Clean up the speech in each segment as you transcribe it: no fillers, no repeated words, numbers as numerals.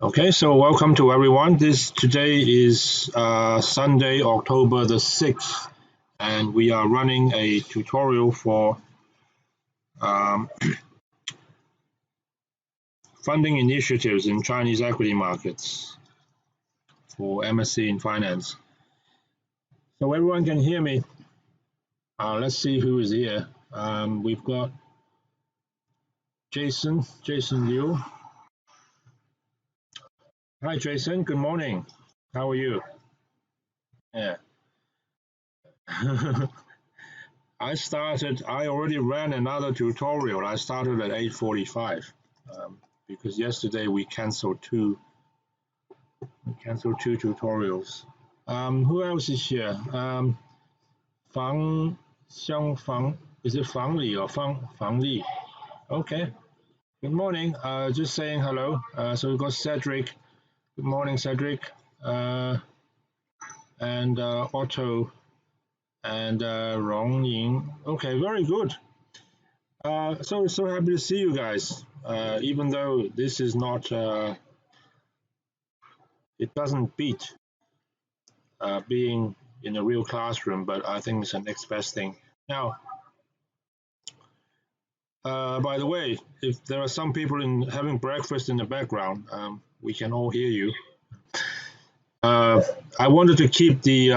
Okay, so welcome to everyone. Today is Sunday, October the 6th, and we are running a tutorial for um, funding initiatives in Chinese equity markets for MSc in Finance. So everyone can hear me. Let's see who is here. We've got Jason Liu. Hi, Jason. Good morning. How are you? Yeah. I already ran another tutorial. I started at 8:45 because yesterday we canceled two tutorials. Who else is here? Fang Xiangfang. Is it Fang Li or Fang Li? Okay. Good morning. Just saying hello. So we've got Cedric. Good morning, Cedric. And Otto and Rong Ying. Okay, very good. So happy to see you guys. Even though this is not, it doesn't beat being in a real classroom, but I think it's the next best thing. Now, by the way, if there are some people having breakfast in the background, we can all hear you. I wanted to keep the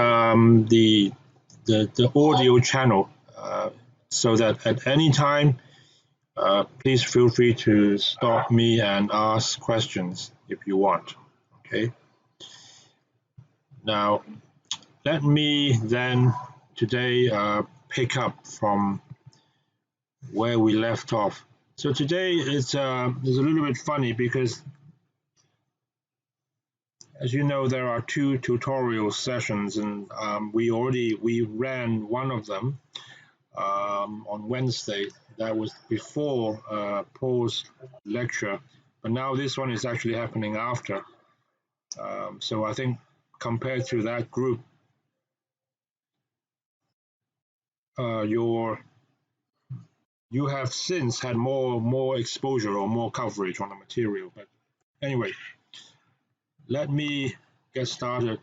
audio channel so that at any time, please feel free to stop me and ask questions if you want. Okay. Now, let me then today pick up from where we left off. So today it's a little bit funny because, as you know, there are two tutorial sessions, and we ran one of them on Wednesday. That was before Paul's lecture, but now this one is actually happening after. So I think compared to that group, you have since had more exposure or more coverage on the material. But anyway, let me get started.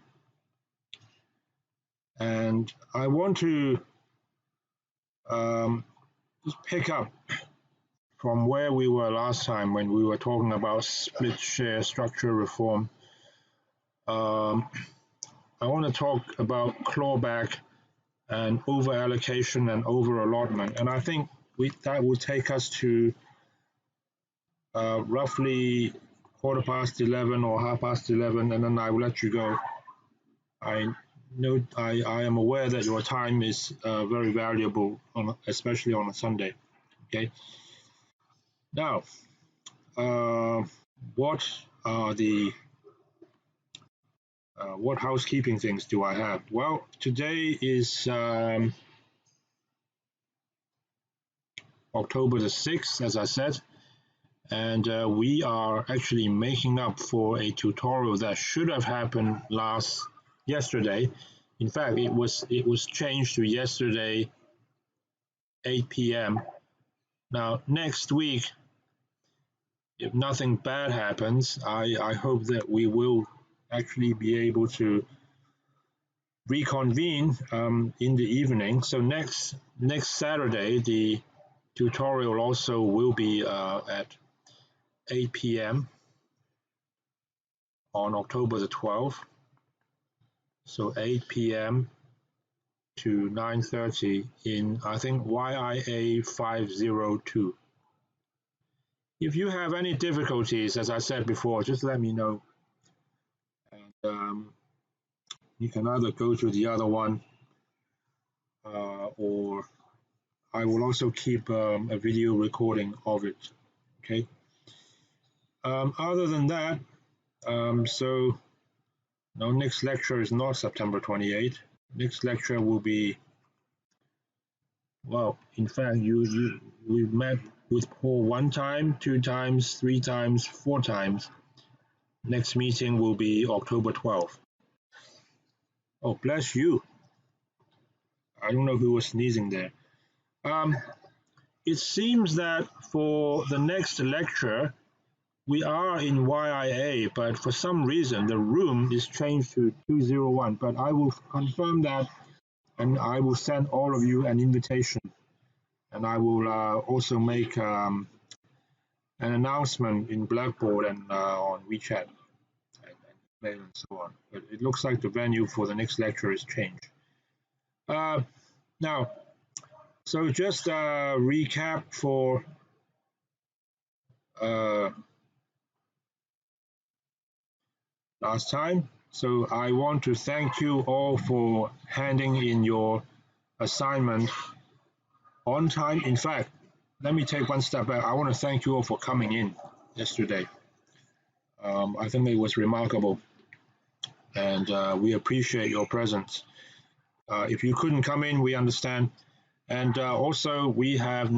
And I want to just pick up from where we were last time when we were talking about split share structure reform. I want to talk about clawback and over allocation and over allotment. And I think that will take us to roughly 11:15 or 11:30, and then I will let you go. I am aware that your time is very valuable, especially on a Sunday. Okay. Now, what are the what housekeeping things do I have? Well, today is October the 6th, as I said, and we are actually making up for a tutorial that should have happened yesterday. In fact, it was changed to yesterday 8 p.m. Now, next week, if nothing bad happens, I hope that we will actually be able to reconvene in the evening. So next Saturday, the tutorial also will be at 8 p.m. on October the 12th. So 8 p.m. to 9:30 in, I think, YIA 502. If you have any difficulties, as I said before, just let me know. And you can either go to the other one or I will also keep a video recording of it. Okay. Other than that, so no, next lecture is not September 28th. Next lecture will be, well, in fact, we met with Paul 1 time, 2 times, 3 times, 4 times. Next meeting will be October 12th. Oh, bless you. I don't know who was sneezing there. It seems that for the next lecture, we are in YIA, but for some reason the room is changed to 201. But I will confirm that, and I will send all of you an invitation, and I will also make an announcement in Blackboard and on WeChat and so on. But it looks like the venue for the next lecture is changed. Now, so just recap for last time. So I want to thank you all for handing in your assignment on time. In fact, let me take one step back. I want to thank you all for coming in yesterday. I think it was remarkable, and we appreciate your presence. If you couldn't come in, we understand. And also, we have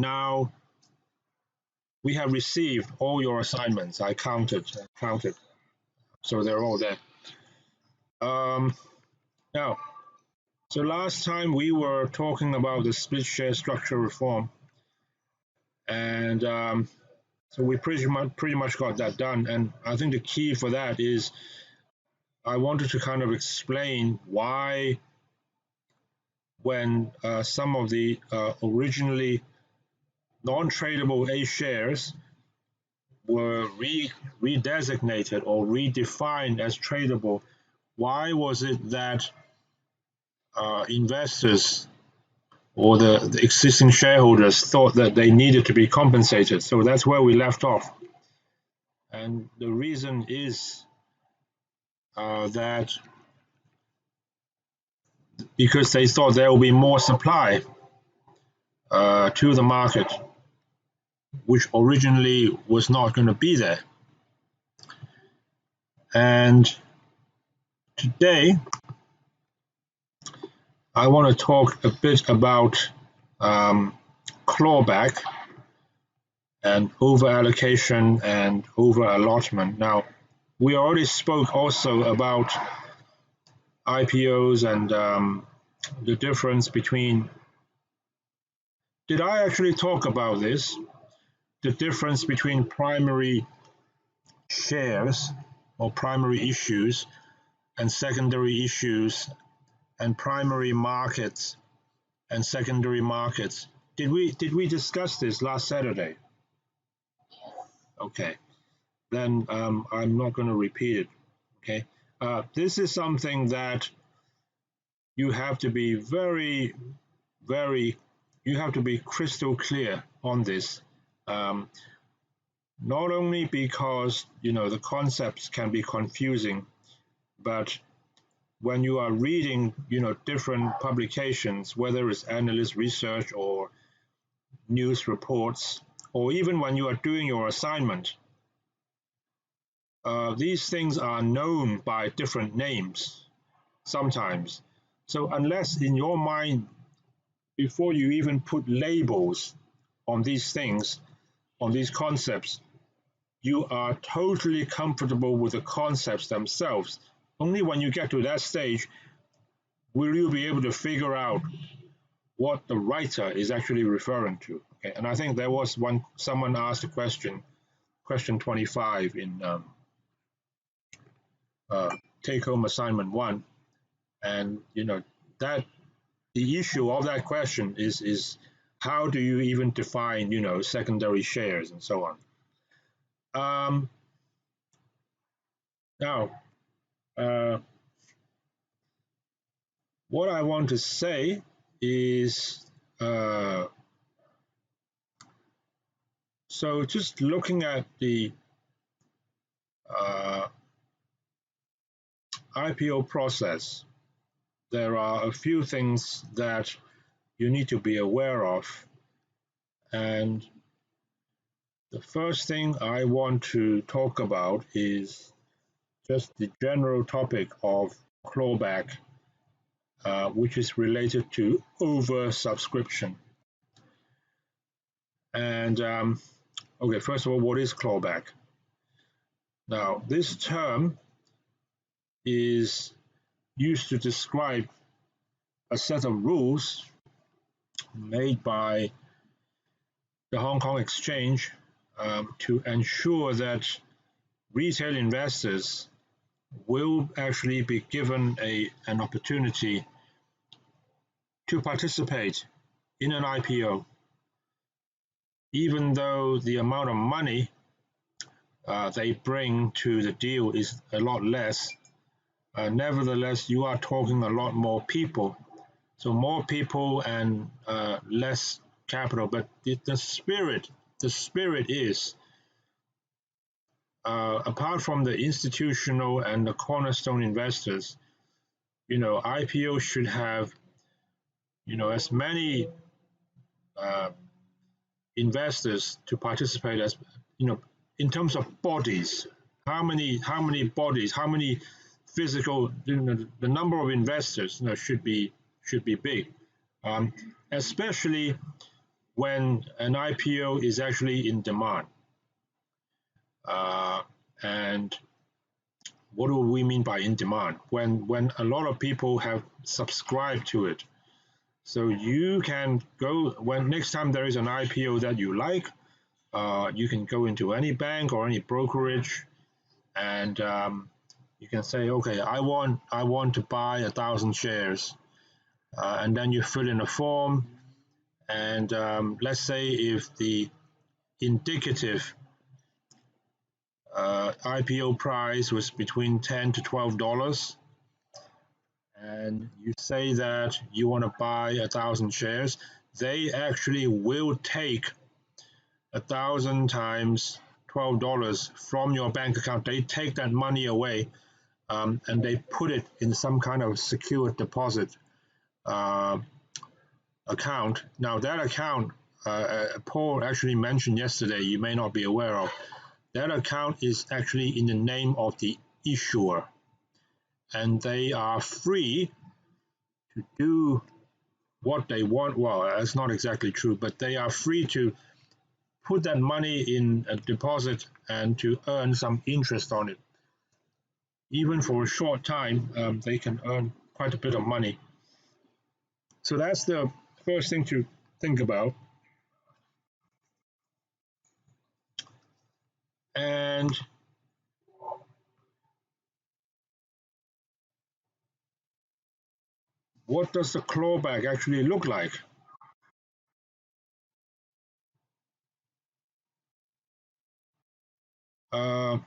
received all your assignments. I counted, so they're all there. Now, so last time we were talking about the split share structure reform, and so we pretty much got that done. And I think the key for that is I wanted to kind of explain why, when some of the originally non-tradable A shares were redesignated or redefined as tradable, why was it that investors or the existing shareholders thought that they needed to be compensated? So that's where we left off. And the reason is that because they thought there will be more supply to the market, which originally was not going to be there. And today, I want to talk a bit about clawback and over-allocation and over-allotment. Now, we already spoke also about IPOs and the difference between... Did I actually talk about this? The difference between primary shares or primary issues and secondary issues and primary markets and secondary markets. Did we discuss this last Saturday? Okay, then I'm not going to repeat it. Okay, this is something that you have to be you have to be crystal clear on this. Not only because the concepts can be confusing, but when you are reading different publications, whether it's analyst research or news reports, or even when you are doing your assignment, these things are known by different names sometimes. So unless in your mind, before you even put labels on these things, on these concepts, you are totally comfortable with the concepts themselves, only when you get to that stage will you be able to figure out what the writer is actually referring to. Okay? And I think there was someone asked a question 25 in take-home assignment 1, and that the issue of that question is how do you even define secondary shares and so on. Now, what I want to say is, so just looking at the IPO process, there are a few things that you need to be aware of. And the first thing I want to talk about is just the general topic of clawback, which is related to oversubscription. And okay, first of all, what is clawback? Now, this term is used to describe a set of rules made by the Hong Kong Exchange to ensure that retail investors will actually be given an opportunity to participate in an IPO, even though the amount of money they bring to the deal is a lot less. Nevertheless, you are talking a lot more people, so more people and less capital. But the spirit is, apart from the institutional and the cornerstone investors, IPO should have, as many uh, investors to participate as, in terms of bodies. How many bodies? How many physical? The number of investors, should be big, um, especially when an IPO is actually in demand. Uh, and what do we mean by in demand? When a lot of people have subscribed to it. So you can go, when next time there is an IPO that you like, you can go into any bank or any brokerage, and you can say, okay, I want to buy 1,000 shares, and then you fill in a form, and let's say if the indicative IPO price was between $10 to $12, and you say that you want to buy 1,000 shares, they actually will take 1,000 times $12 from your bank account. They take that money away, and they put it in some kind of secure deposit uh, account. Now that account, Paul actually mentioned yesterday, you may not be aware of, that account is actually in the name of the issuer, and they are free to do what they want. Well, that's not exactly true, but they are free to put that money in a deposit and to earn some interest on it. Even for a short time, they can earn quite a bit of money. So that's the first thing to think about. And what does the clawback actually look like? Uh,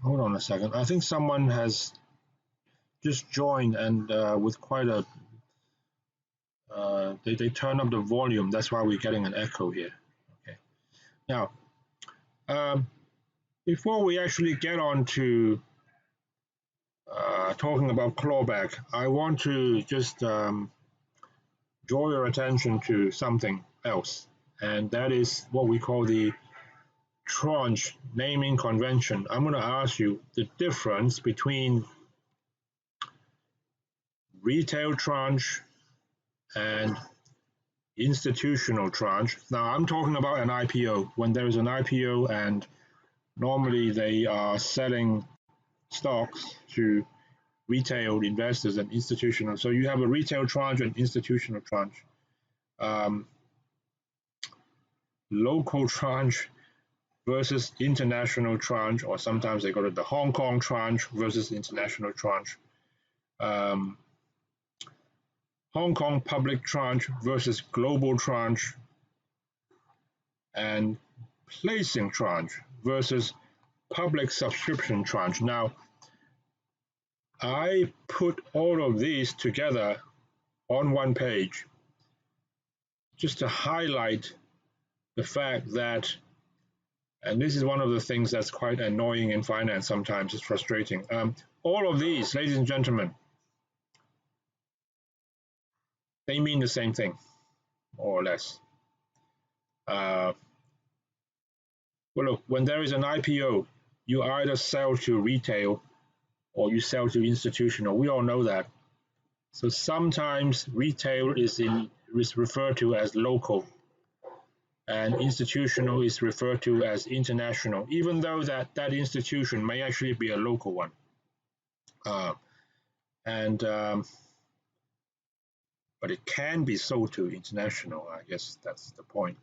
Hold on a second. I think someone has just joined, and with quite a they turn up the volume. That's why we're getting an echo here. Okay. Now, um, before we actually get on to talking about clawback, I want to just draw your attention to something else, and that is what we call the tranche naming convention. I'm going to ask you the difference between retail tranche and institutional tranche. Now, I'm talking about an IPO. When there is an IPO, and normally they are selling stocks to retail investors and institutional. So you have a retail tranche and institutional tranche. Um, Local tranche versus international tranche, or sometimes they call it the Hong Kong tranche versus international tranche. Um, Hong Kong public tranche versus global tranche, and placing tranche versus public subscription tranche. Now, I put all of these together on one page just to highlight the fact that, and this is one of the things that's quite annoying in finance sometimes, it's frustrating. All of these, ladies and gentlemen, they mean the same thing, more or less. Well, look, when there is an IPO, you either sell to retail or you sell to institutional. We all know that. So sometimes retail is referred to as local, and institutional is referred to as international, even though that institution may actually be a local one. Uh, and But it can be sold to international. I guess that's the point.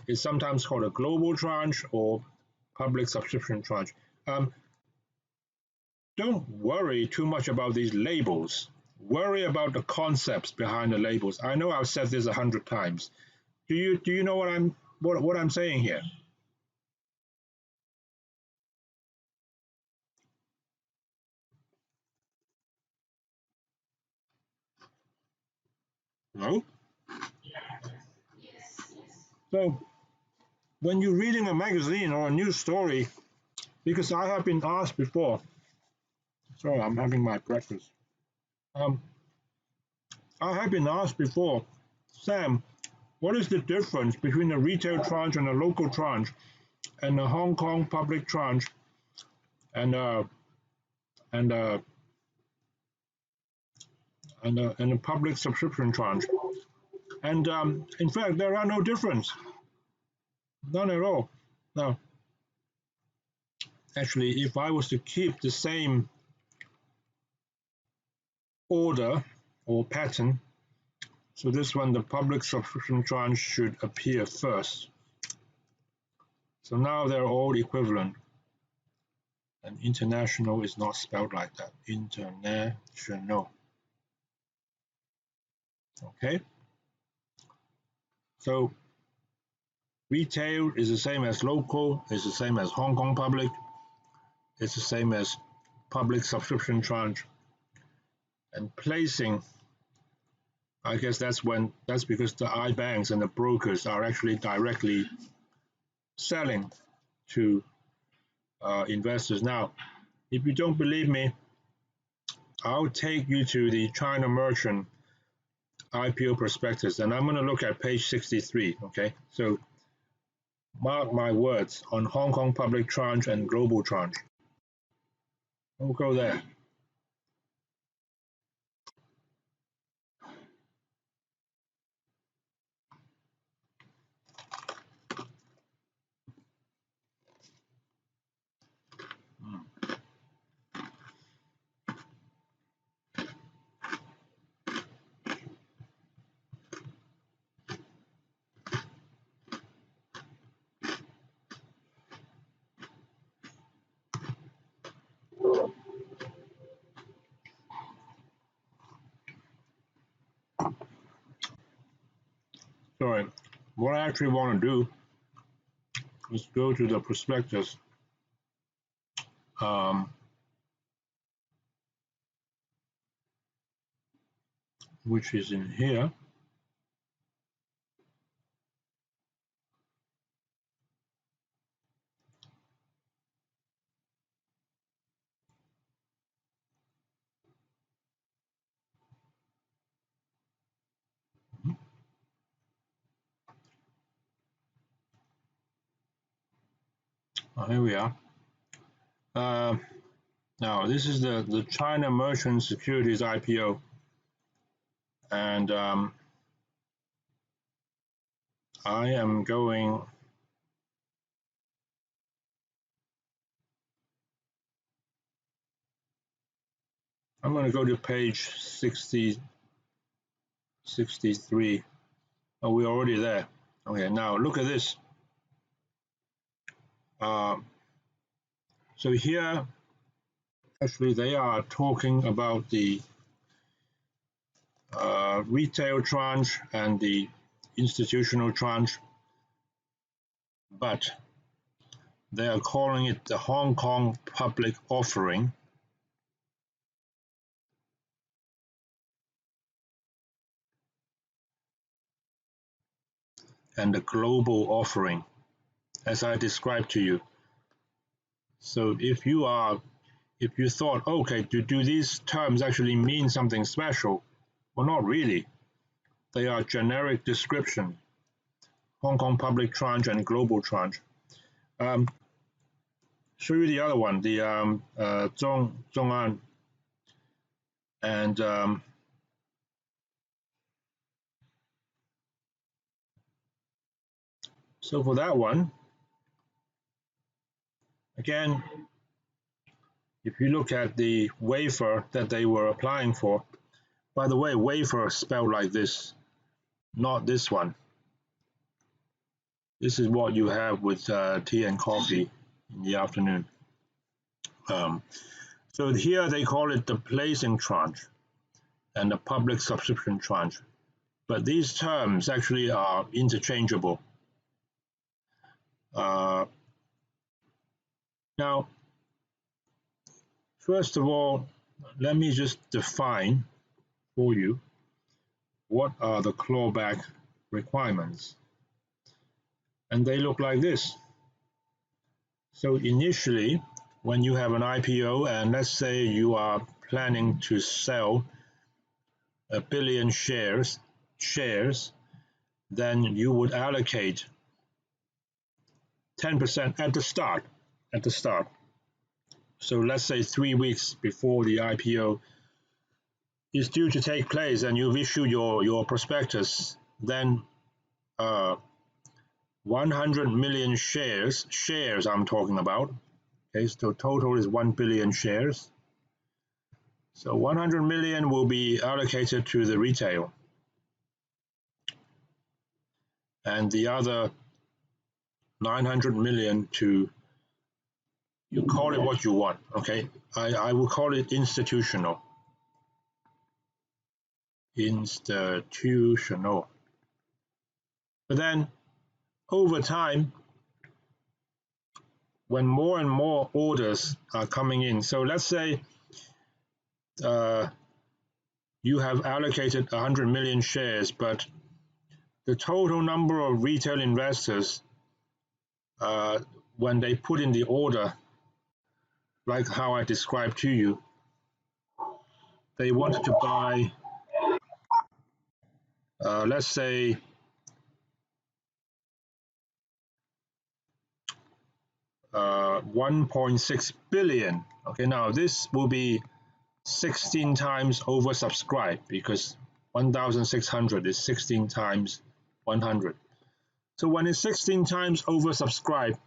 It's sometimes called a global tranche or public subscription tranche. Um, don't worry too much about these labels. Worry about the concepts behind the labels. I know I've said this 100 times. Do you know what I'm saying here? No. So when you're reading a magazine or a news story, because I have been asked before. Sorry, I'm having my breakfast. Um, I have been asked before, Sam, what is the difference between a retail tranche and a local tranche, and a Hong Kong public tranche, and a and a and a public subscription tranche? And in fact, there are no difference, none at all. Now, actually, if I was to keep the same order or pattern, so this one, the public subscription tranche should appear first. So now they're all equivalent. And international is not spelled like that. International. Okay. So retail is the same as local, is the same as Hong Kong public, it's the same as public subscription tranche. And placing, I guess that's because the iBanks and the brokers are actually directly selling to investors. Now, if you don't believe me, I'll take you to the China Merchant IPO prospectus, and I'm going to look at page 63. Okay, so mark my words on Hong Kong public tranche and global tranche. We'll go there. Sorry, what I actually want to do is go to the prospectus, um, which is in here. Oh, here we are. Uh, Now, this is the China Merchant Securities IPO, and I am going. I'm going to go to page 63. Oh, we're already there. Okay, now look at this. Uh, so here, actually, they are talking about the retail tranche and the institutional tranche, but they are calling it the Hong Kong public offering. And the global offering, as I described to you. So if you thought, okay, do these terms actually mean something special? Well, not really. They are generic description. Hong Kong public tranche and global tranche. Um, show you the other one, the Zhong'an, and so for that one, again, if you look at the waiver that they were applying for, by the way, waiver spelled like this, not this one. This is what you have with tea and coffee in the afternoon. So here they call it the placing tranche and the public subscription tranche. But these terms actually are interchangeable. Now, first of all, let me just define for you what are the clawback requirements. And they look like this. So initially, when you have an IPO and let's say you are planning to sell 1 billion shares, then you would allocate 10% at the start. So let's say 3 weeks before the IPO is due to take place and you've issued your prospectus, then 100 million shares I'm talking about. Okay, so total is 1 billion shares. So 100 million will be allocated to the retail. And the other 900 million to, you call it what you want, okay? I will call it institutional. Institutional. But then over time, when more and more orders are coming in, so let's say you have allocated 100 million shares, but the total number of retail investors, when they put in the order, like how I described to you, they wanted to buy, let's say, 1.6 billion. Okay, now this will be 16 times oversubscribed because 1,600 is 16 times 100. So when it's 16 times oversubscribed,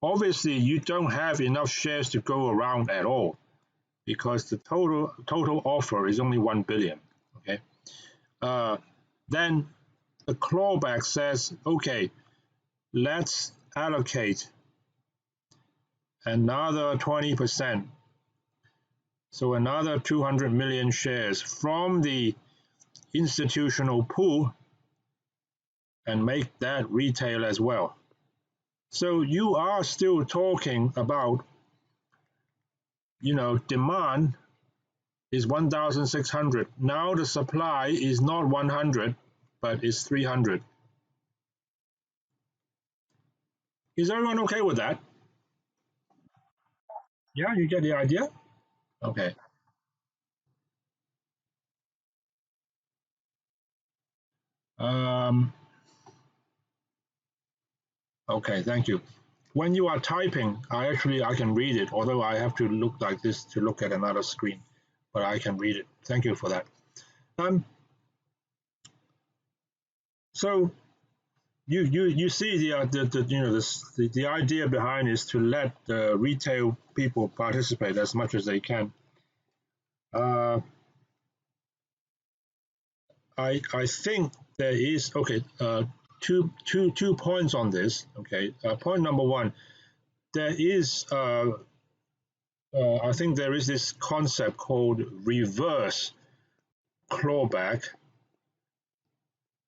obviously you don't have enough shares to go around at all because the total offer is only 1 billion. Okay, then the clawback says, okay, let's allocate another 20%. So another 200 million shares from the institutional pool and make that retail as well. So you are still talking about, demand is 1,600. Now the supply is not 100, but it's 300. Is everyone okay with that? Yeah, you get the idea? Okay. Okay, thank you. When you are typing, I can read it, although I have to look like this to look at another screen, but I can read it. Thank you for that. So you see the idea behind is to let the retail people participate as much as they can. I think there is two points on this. Okay, point number one, there is I think there is this concept called reverse clawback,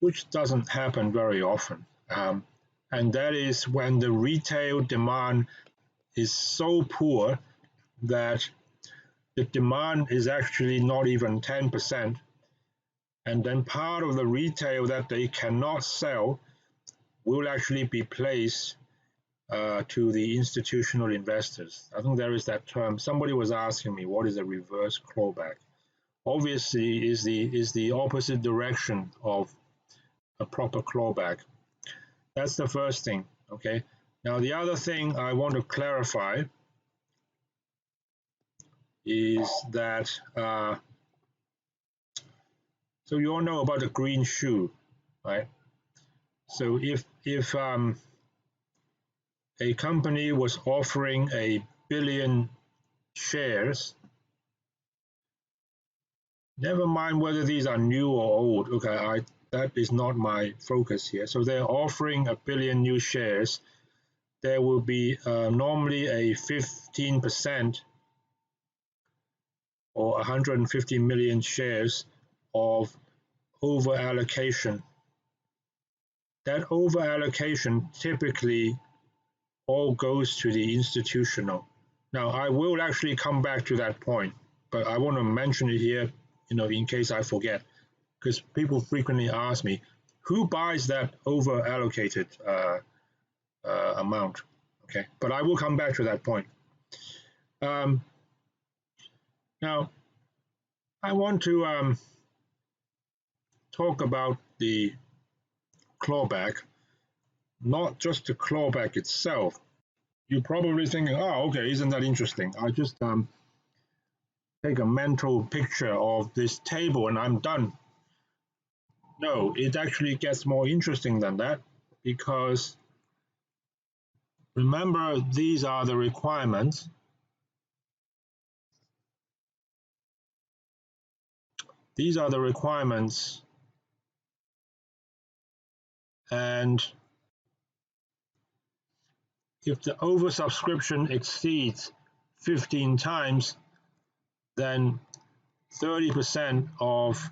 which doesn't happen very often. And that is when the retail demand is so poor that the demand is actually not even 10%. And then part of the retail that they cannot sell will actually be placed to the institutional investors. I think there is that term. Somebody was asking me, what is a reverse clawback? Obviously, is the opposite direction of a proper clawback. That's the first thing. Okay. Now the other thing I want to clarify is that so you all know about the green shoe, right? So if a company was offering 1 billion shares, never mind whether these are new or old, okay, that is not my focus here. So they're offering 1 billion new shares, there will be normally a 15% or 150 million shares of over allocation. That over allocation typically all goes to the institutional. Now, I will actually come back to that point, but I want to mention it here, in case I forget, because people frequently ask me, who buys that over allocated amount? Okay, but I will come back to that point. Now, I want to talk about the clawback, not just the clawback itself. You're probably thinking, oh, okay, isn't that interesting? I just take a mental picture of this table and I'm done. No, it actually gets more interesting than that, because remember, these are the requirements. These are the requirements, and if the oversubscription exceeds 15 times, then 30% of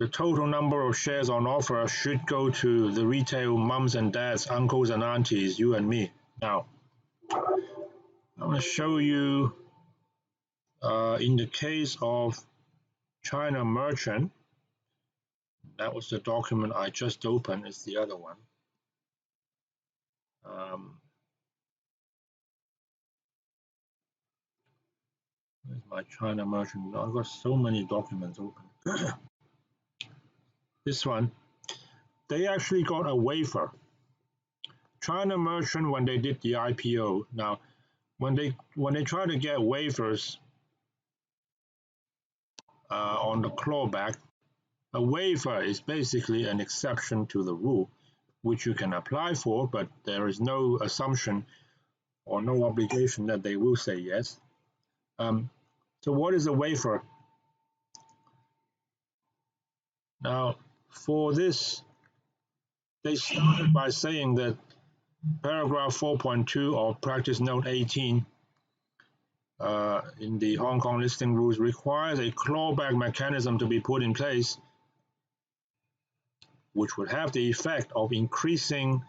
the total number of shares on offer should go to the retail mums and dads, uncles and aunties, you and me. Now, I'm going to show you in the case of China Merchant. That was the document I just opened. It's the other one. Where's my China Merchant? I've got so many documents open. This one, they actually got a waiver. China Merchant, when they did the IPO, now when they try to get waivers on the clawback, a waiver is basically an exception to the rule, which you can apply for, but there is no assumption or no obligation that they will say yes. So what is a waiver? Now, for this, they started by saying that paragraph 4.2 of practice note 18 in the Hong Kong listing rules requires a clawback mechanism to be put in place, which would have the effect of increasing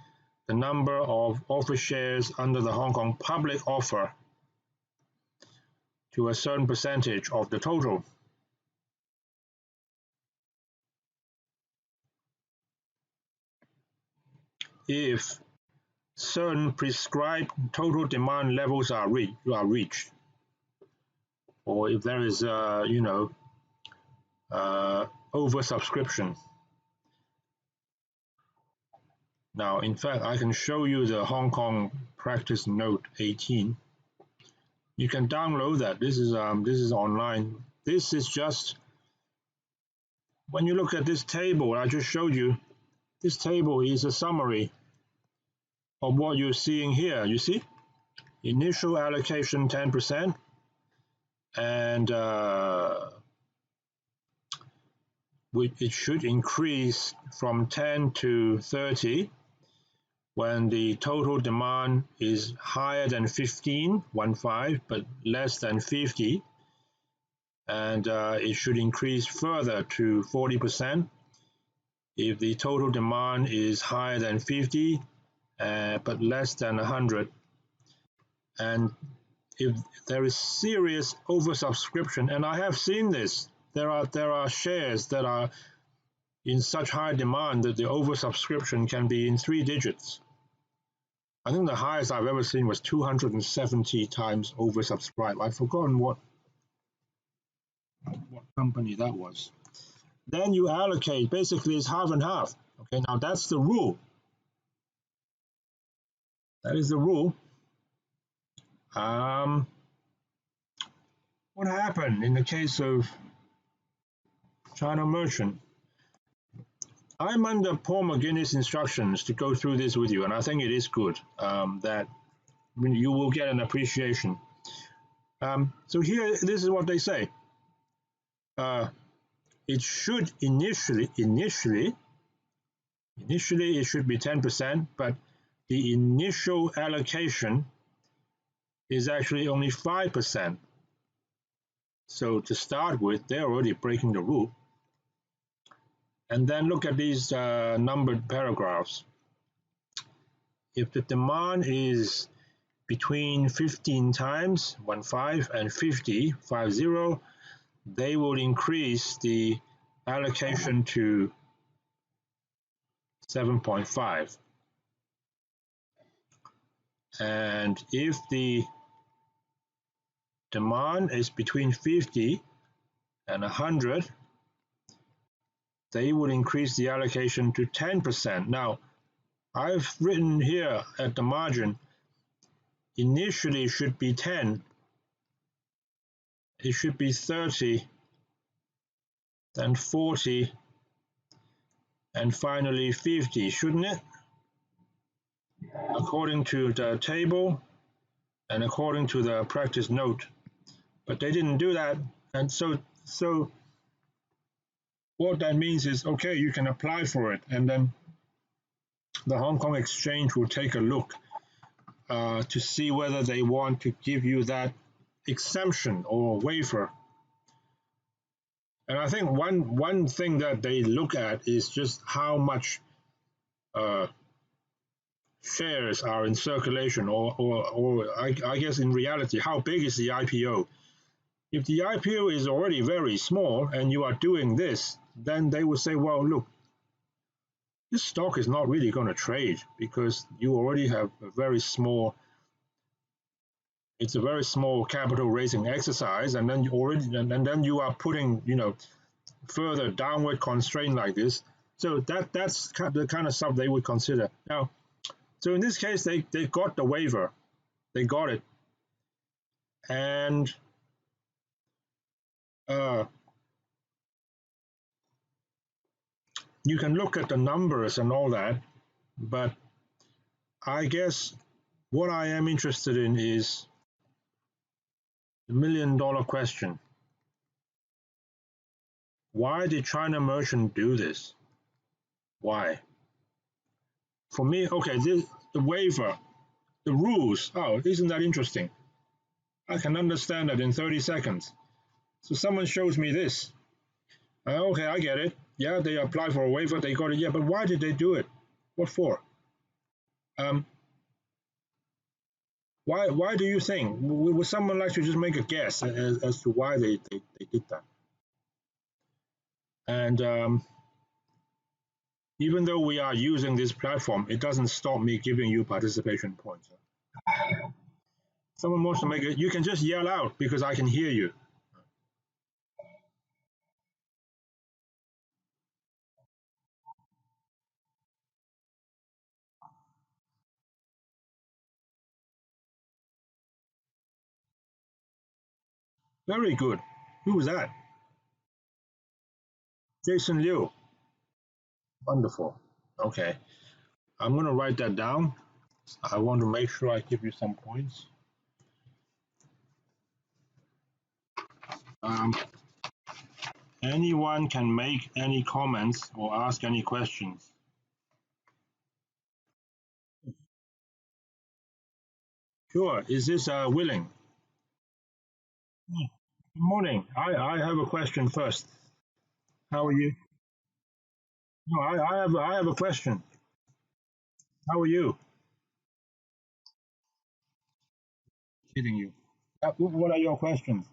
the number of offer shares under the Hong Kong public offer to a certain percentage of the total. If certain prescribed total demand levels are reached, or if there is, oversubscription. Now, in fact, I can show you the Hong Kong Practice Note 18. You can download that. This is online. This is just, when you look at this table I just showed you, this table is a summary of what you're seeing here. You see, initial allocation 10%, and it should increase from 10 to 30 when the total demand is higher than 15, but less than 50. And it should increase further to 40% if the total demand is higher than 50, but less than 100. And if there is serious oversubscription, and I have seen this, there are shares that are in such high demand that the oversubscription can be in 3 digits. I think the highest I've ever seen was 270 times oversubscribed. I've forgotten what company that was. Then you allocate, basically it's half and half. Okay, now that's the rule. That is the rule. What happened in the case of China Merchant? I'm under Paul McGuinness instructions to go through this with you, and I think it is good that you will get an appreciation. So here, this is what they say. It should initially it should be 10%, but the initial allocation is actually only 5%. So to start with, they're already breaking the rule. And then look at these numbered paragraphs. If the demand is between 15 times, 15, and 50, 50, they will increase the allocation to 7.5. And if the demand is between 50 and 100, they would increase the allocation to 10%. Now, I've written here at the margin, initially should be 10, it should be 30, then 40, and finally 50, shouldn't it? According to the table and according to the practice note. But they didn't do that. And so what that means is, okay, you can apply for it, and then the Hong Kong Exchange will take a look to see whether they want to give you that exemption or waiver. And I think one thing that they look at is just how much shares are in circulation, or I guess in reality, how big is the IPO? If the IPO is already very small and you are doing this, then they will say, well, look, this stock is not really going to trade because you already have a very small, it's a very small capital raising exercise, and then you are putting, further downward constraint like this. So that's the kind of stuff they would consider. Now, so in this case, they got the waiver, they got it, and you can look at the numbers and all that, but I guess what I am interested in is the $1,000,000 question. Why did China Merchant do this? Why? For me, okay, the waiver, the rules, oh, isn't that interesting? I can understand that in 30 seconds. So someone shows me this. Okay, I get it. Yeah, they apply for a waiver, they got it. Yeah, but why did they do it? What for? Why do you think? Would someone like to just make a guess as to why they did that? And even though we are using this platform, it doesn't stop me giving you participation points. Someone wants to make it, you can just yell out because I can hear you. Very good. Who was that? Jason Liu. Wonderful. Okay. I'm going to write that down. I want to make sure I give you some points. Anyone can make any comments or ask any questions. Sure. Is this Willing? Good morning. I have a question first. How are you? No, I have a question. How are you? Kidding you. What are your questions?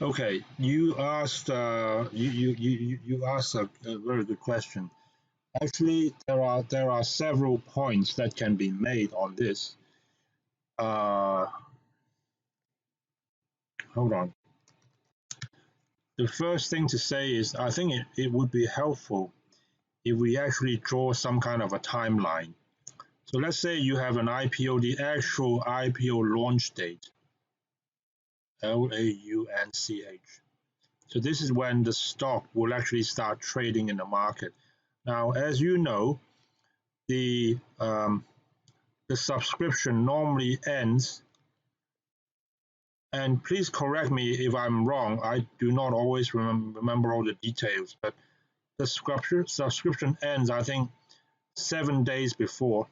Okay, you asked you asked a very good question. Actually, there are several points that can be made on this. Uh, Hold on. the first thing to say is I think it would be helpful if we actually draw some kind of a timeline. So let's say you have an IPO, the actual IPO launch date, LAUNCH. So this is when the stock will actually start trading in the market. Now, as you know, the subscription normally ends, and please correct me if I'm wrong. I do not always remember all the details, but the subscription ends, I think, 7 days before,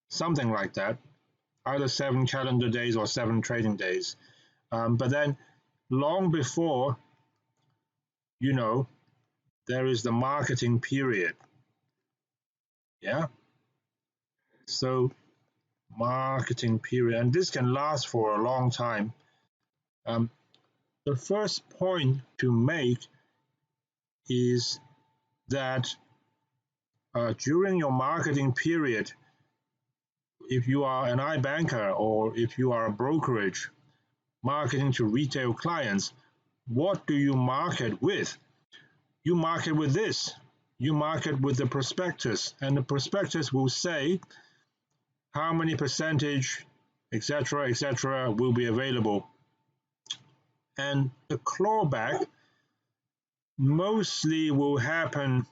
something like that, either 7 calendar days or 7 trading days. But then long before, you know, there is the marketing period. Yeah. So marketing period, and this can last for a long time. The first point to make is that during your marketing period, if you are an iBanker or if you are a brokerage marketing to retail clients, what do you market with? You market with this. You market with the prospectus, and the prospectus will say how many percentage, etc., will be available. And the clawback mostly will happen,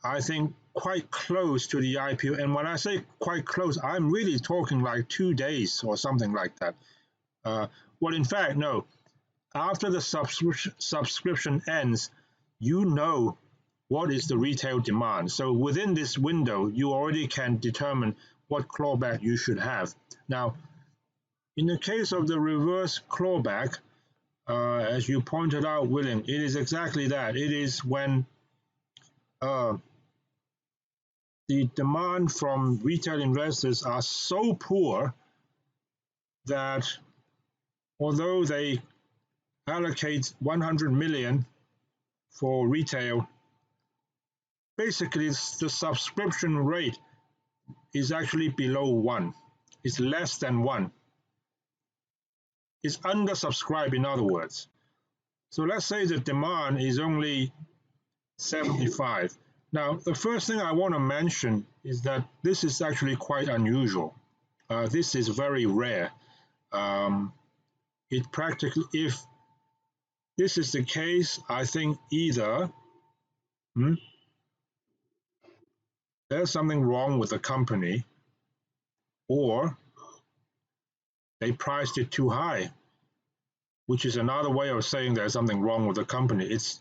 I think, quite close to the IPO. And when I say quite close, I'm really talking like 2 days or something like that. Well, in fact, no. After the subscription ends, you know what is the retail demand. So within this window, you already can determine what clawback you should have. Now, in the case of the reverse clawback, as you pointed out, William, it is exactly that. It is when the demand from retail investors are so poor that although they allocate 100 million for retail, basically the subscription rate is actually below 1. It's less than 1. It's undersubscribed, in other words. So let's say the demand is only 75. Now, the first thing I want to mention is that this is actually quite unusual. This is very rare. It practically, if this is the case, I think either there's something wrong with the company, or they priced it too high, which is another way of saying there's something wrong with the company. It's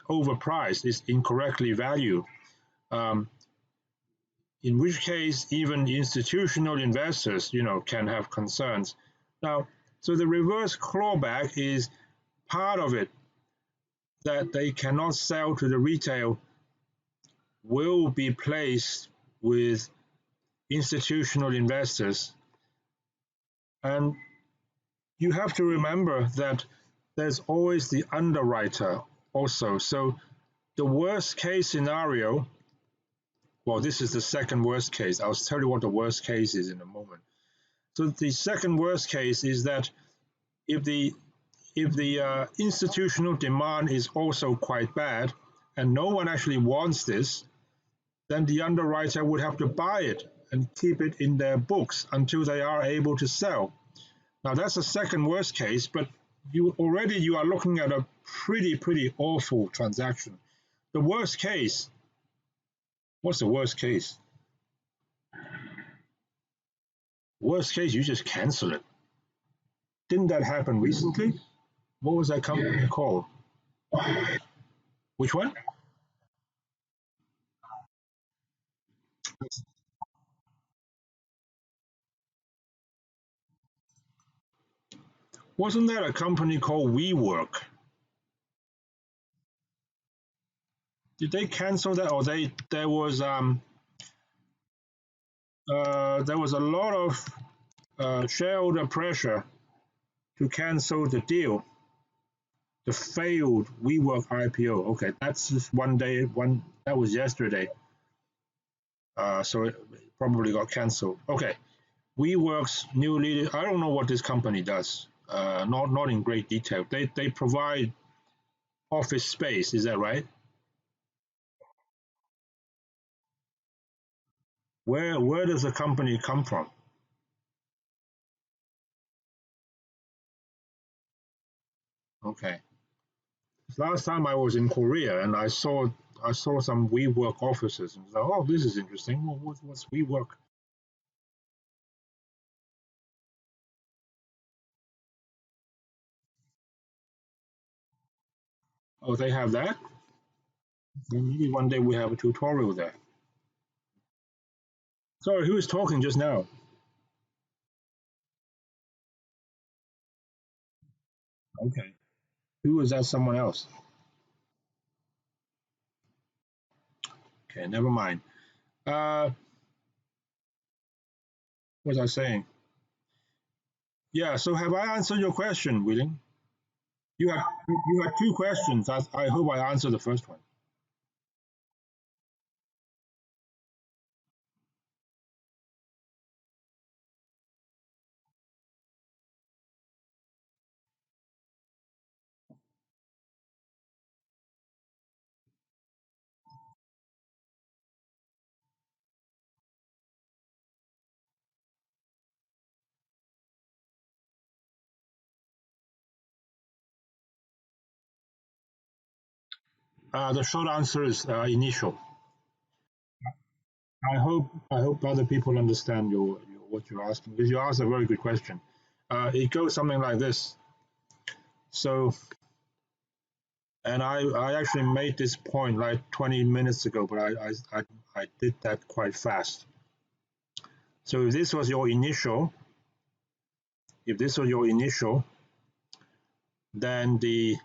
overpriced. It's incorrectly valued. In which case, even institutional investors, can have concerns. Now, so the reverse clawback is part of it, that they cannot sell to the retail will be placed with institutional investors. And you have to remember that there's always the underwriter also. So the worst case scenario, well, this is the second worst case. I'll tell you what the worst case is in a moment. So the second worst case is that if the institutional demand is also quite bad and no one actually wants this, then the underwriter would have to buy it and keep it in their books until they are able to sell. Now that's the second worst case, but you are looking at a pretty awful transaction. The worst case, what's the worst case? Worst case, you just cancel it. Didn't that happen recently? What was that company called? Which one? Wasn't that a company called WeWork? Did they cancel that, or there was a lot of shareholder pressure to cancel the deal, the failed WeWork IPO. Okay, that's just that was yesterday. So it probably got cancelled. Okay, WeWork's new leader. I don't know what this company does. not in great detail. They provide office space. Is that right? Where does the company come from? Okay. Last time I was in Korea and I saw some WeWork offices and thought, oh, this is interesting. Well, what's WeWork? Oh, they have that. Maybe one day we have a tutorial there. Sorry, who was talking just now? Okay. Who was that? Someone else. Okay, never mind. Uh, what was I saying? Yeah. So have I answered your question, William? You had two questions. I hope I answered the first one. The short answer is initial. I hope other people understand what you're asking because you asked a very good question. It goes something like this. So, and I actually made this point like 20 minutes ago, but I did that quite fast. So if this was your initial, then the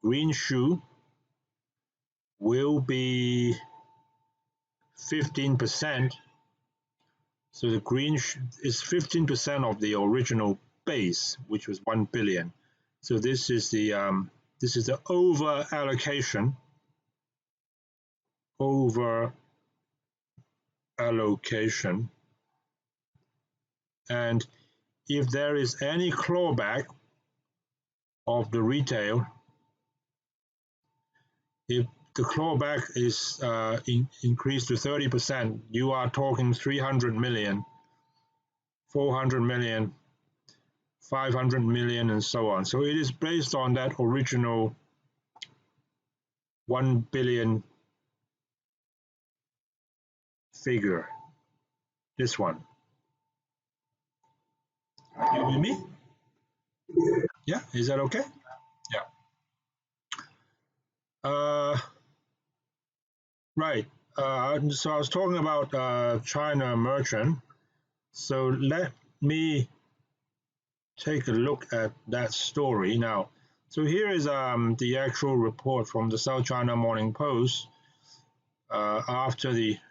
green shoe will be 15%. So the green is 15% of the original base, which was 1 billion. So this is the over allocation, and if there is any clawback of the retail, if the clawback is increased to 30%, you are talking 300 million, 400 million, 500 million, and so on. So it is based on that original 1 billion figure. This one. You with me? Yeah, is that okay? Yeah. Uh, right. So I was talking about China merchant. So let me take a look at that story now. So here is the actual report from the South China Morning Post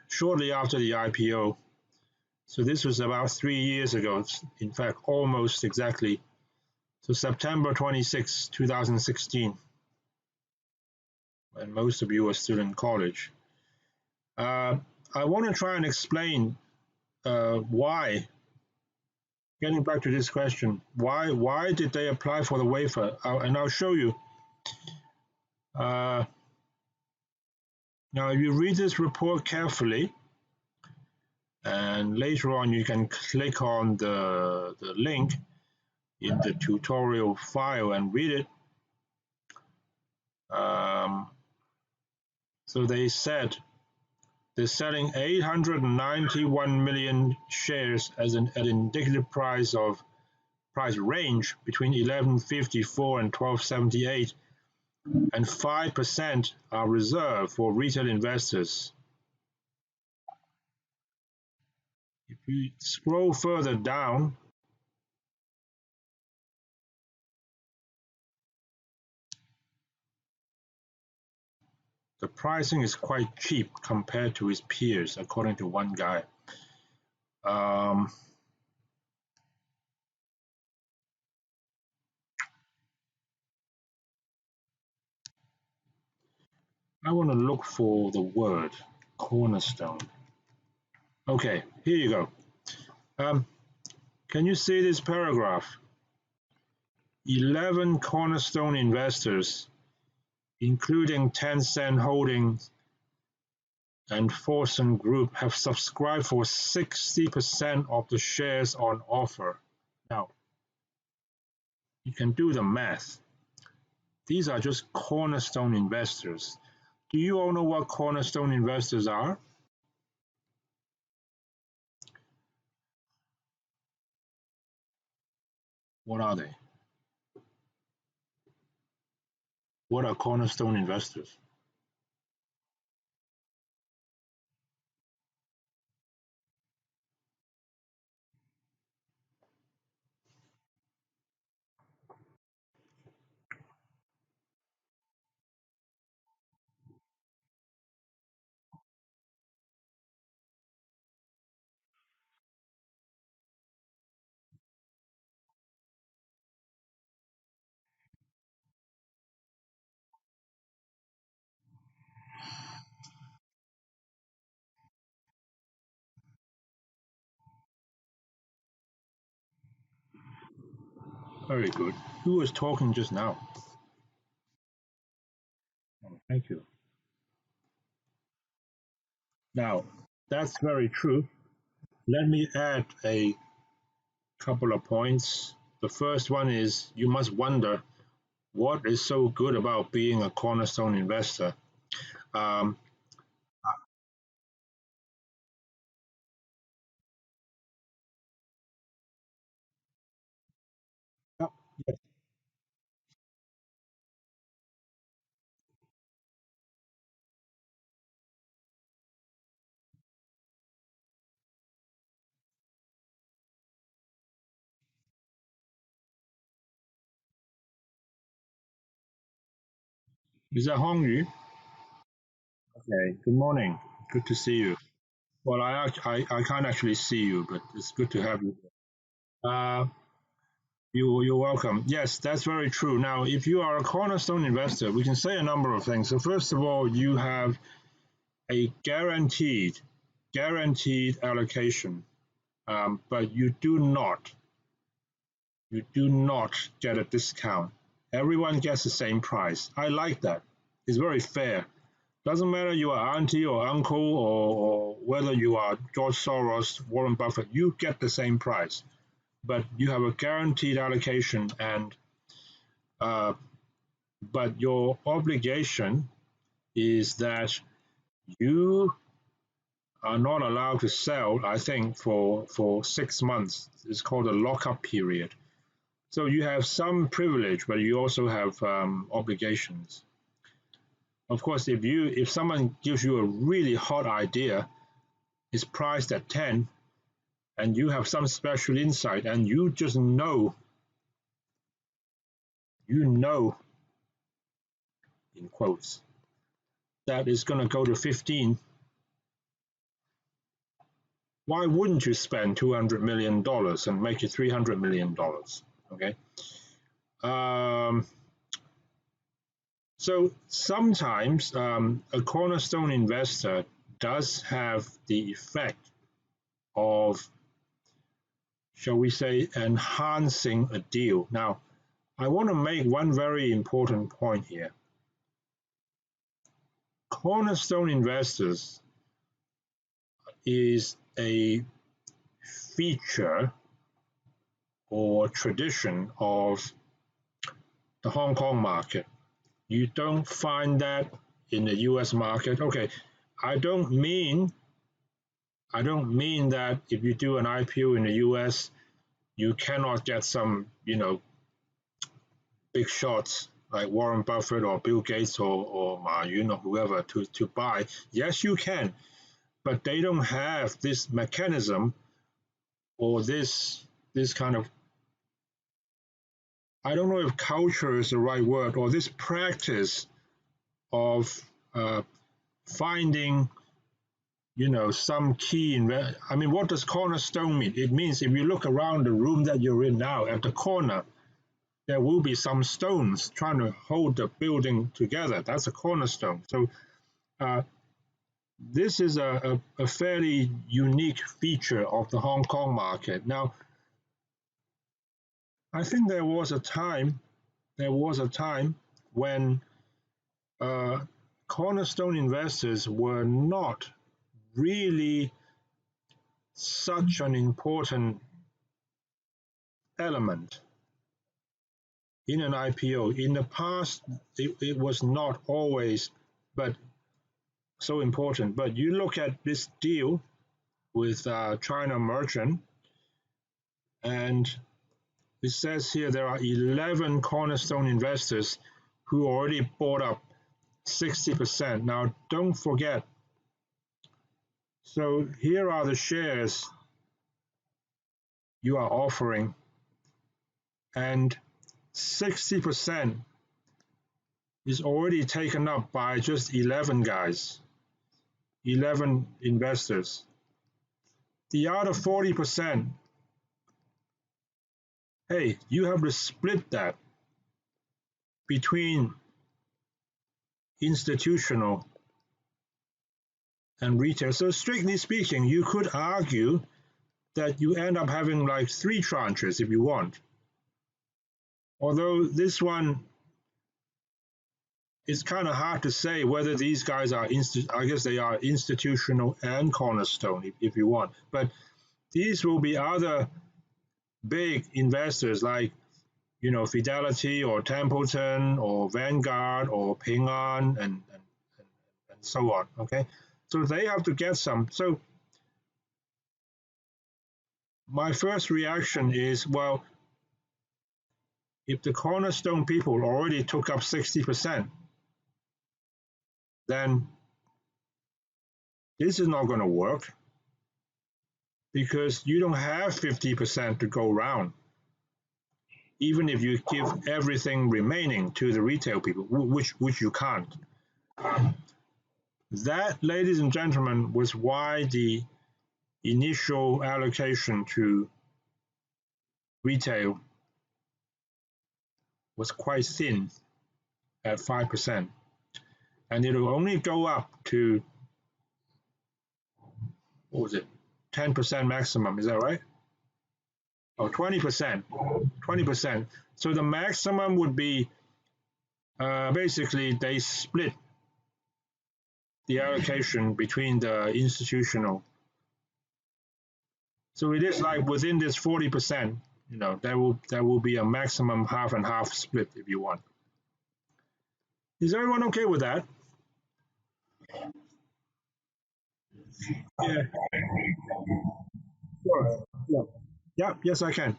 shortly after the IPO. So this was about 3 years ago. In fact, almost exactly. So September 26, 2016, when most of you are still in college. Uh, I want to try and explain why. Getting back to this question, why did they apply for the waiver? And I'll show you. Uh, Now, if you read this report carefully, and later on you can click on the link in the tutorial file and read it. Um, so they said they're selling 891 million shares at an indicative price range between 11.54 and 12.78, and 5% are reserved for retail investors. If you scroll further down, the pricing is quite cheap compared to its peers, according to one guy. Um, I want to look for the word cornerstone. Okay, here you go. Um, Can you see this paragraph? 11 cornerstone investors, including Tencent Holdings and Fosun Group, have subscribed for 60% of the shares on offer. Now, you can do the math. These are just cornerstone investors. Do you all know what cornerstone investors are? What are they? What are cornerstone investors? Very good. Who was talking just now? Oh, thank you. Now, that's very true. Let me add a couple of points. The first one is you must wonder what is so good about being a cornerstone investor. Um, yeah, is that Hong Yu? Okay, good morning. Good to see you. Well, I can't actually see you, but it's good to have you. Uh, you're welcome. Yes, that's very true. Now, if you are a cornerstone investor, we can say a number of things. So, first of all, you have a guaranteed allocation, but you do not get a discount. Everyone gets the same price. I like that. It's very fair. Doesn't matter you are auntie or uncle or whether you are George Soros, Warren Buffett, you get the same price. But you have a guaranteed allocation, and uh, but your obligation is that you are not allowed to sell. I think for 6 months. It's called a lockup period. So you have some privilege, but you also have obligations. Of course, if someone gives you a really hot idea, it's priced at 10, and you have some special insight, and you just know, in quotes, that it's going to go to 15. Why wouldn't you spend $200 million and make it $300 million? Okay. Um, so sometimes a cornerstone investor does have the effect of, shall we say, enhancing a deal. Now, I want to make one very important point here. Cornerstone investors is a feature or tradition of the Hong Kong market. You don't find that in the US market. Okay, I don't mean I don't mean that if you do an IPO in the US, you cannot get some, big shots like Warren Buffett or Bill Gates or Ma Yun or whoever to buy. Yes, you can, but they don't have this mechanism or this kind of, I don't know if culture is the right word, or this practice of uh, finding some key I mean, what does cornerstone mean? It means if you look around the room that you're in now, at the corner there will be some stones trying to hold the building together. That's a cornerstone. So uh, this is a fairly unique feature of the Hong Kong market. Now, I think there was a time when cornerstone investors were not really such an important element in an IPO. In the past, it was not always but so important. But you look at this deal with China Merchant, and it says here there are 11 cornerstone investors who already bought up 60%. Now, don't forget, so here are the shares you are offering, and 60% is already taken up by just 11 guys, 11 investors. The other 40%, hey, you have to split that between institutional and retail. So strictly speaking, you could argue that you end up having like 3 tranches if you want. Although this one is kind of hard to say whether these guys are, I guess they are institutional and cornerstone if you want. But these will be other big investors like, Fidelity or Templeton or Vanguard or Ping An and so on. Okay, so they have to get some. So my first reaction is, well, if the cornerstone people already took up 60%, then this is not going to work because you don't have 50% to go around, even if you give everything remaining to the retail people, which you can't. That, ladies and gentlemen, was why the initial allocation to retail was quite thin at 5%. And it will only go up to, what was it, 10% maximum, is that right? Oh, 20%. 20%. So the maximum would be basically they split the allocation between the institutional. So it is like within this 40%, there will be a maximum half and half split if you want. Is everyone okay with that? Yeah. Sure. Yeah. Yeah. Yes, I can.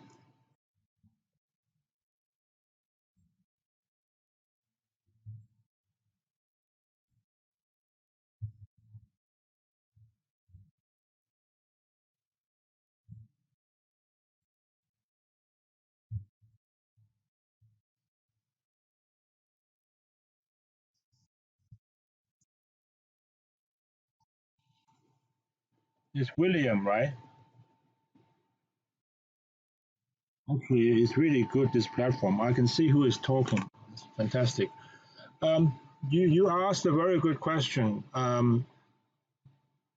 It's William, right? Okay, it's really good, this platform. I can see who is talking. It's fantastic. Um, you asked a very good question.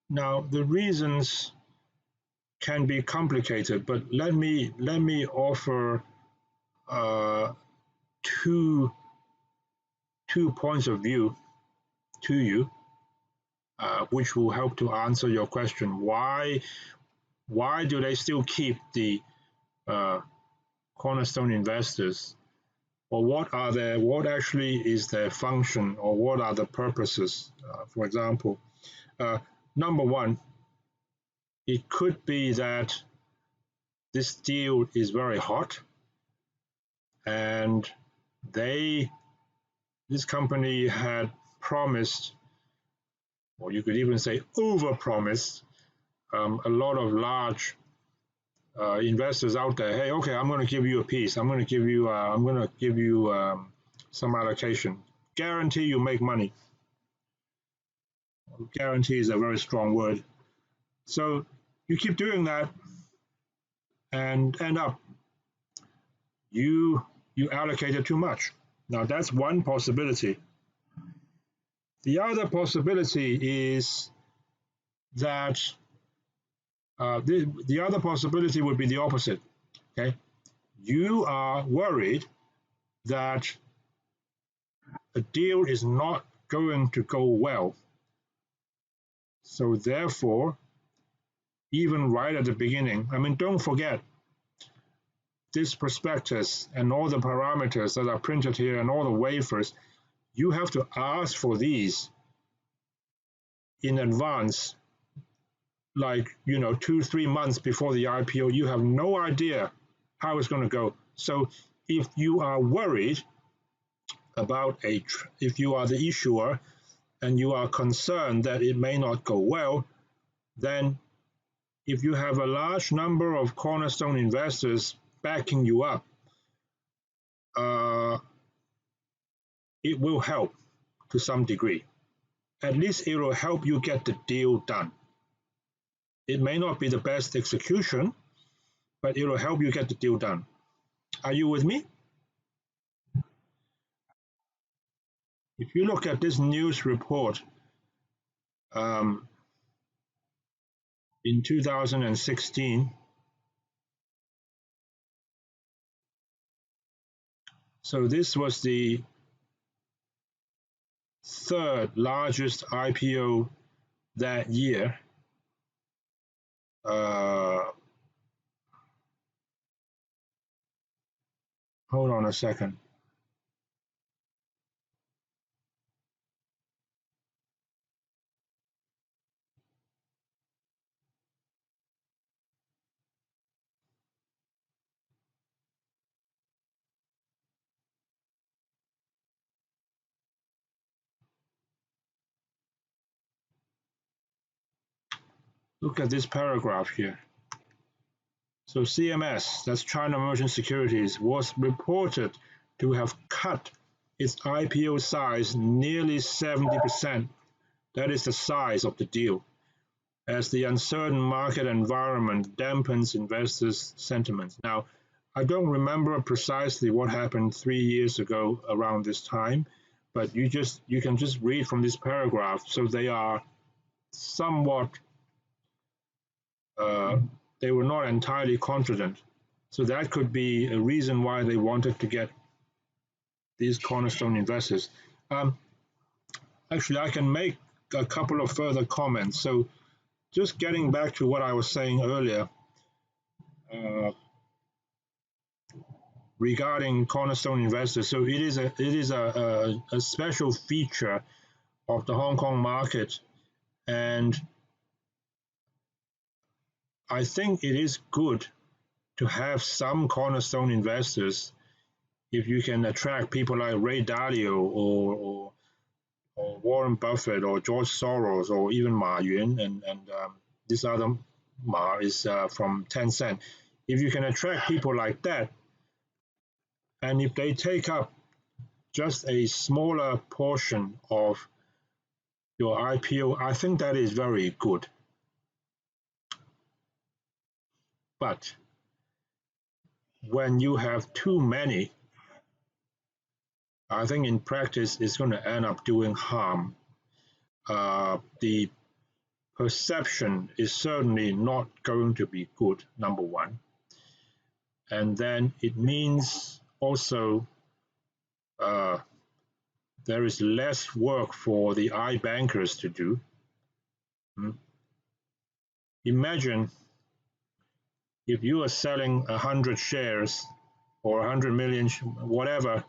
Now the reasons can be complicated, but let me offer uh, two points of view to you, which will help to answer your question. Why do they still keep the uh, cornerstone investors, or what actually is their function, or what are the purposes? For example, uh, number one, it could be that this deal is very hot, and this company had promised, or you could even say over-promised, a lot of large investors out there. Hey, okay, I'm going to give you a piece. I'm going to give you some allocation. Guarantee you make money. Guarantee is a very strong word. So you keep doing that, and end up you allocated too much. Now that's one possibility. The other possibility is that the other possibility would be the opposite. Okay, you are worried that a deal is not going to go well. So therefore, even right at the beginning, I mean, don't forget this prospectus and all the parameters that are printed here and all the waivers, you have to ask for these in advance, like, 2-3 months before the IPO. You have no idea how it's going to go. So if you are worried about if you are the issuer and you are concerned that it may not go well, then if you have a large number of cornerstone investors backing you up, it will help to some degree. At least it will help you get the deal done. It may not be the best execution, but it will help you get the deal done. Are you with me? If you look at this news report in 2016, so this was the third largest IPO that year. Hold on a second. Look at this paragraph here. So CMS, that's China Merchants Securities, was reported to have cut its IPO size nearly 70%. That is the size of the deal, as the uncertain market environment dampens investors' sentiments. Now, I don't remember precisely what happened 3 years ago around this time, but you can just read from this paragraph. So they are somewhat they were not entirely confident. So that could be a reason why they wanted to get these cornerstone investors. Actually, I can make a couple of further comments. So just getting back to what I was saying earlier regarding cornerstone investors. So it is a special feature of the Hong Kong market, and I think it is good to have some cornerstone investors if you can attract people like Ray Dalio or Warren Buffett or George Soros or even Ma Yuan and this other Ma is from Tencent. If you can attract people like that, and if they take up just a smaller portion of your IPO, I think that is very good. But when you have too many, I think in practice it's going to end up doing harm. The perception is certainly not going to be good, number one. And then it means also there is less work for the iBankers to do. Imagine if you are selling 100 shares or 100 million, whatever,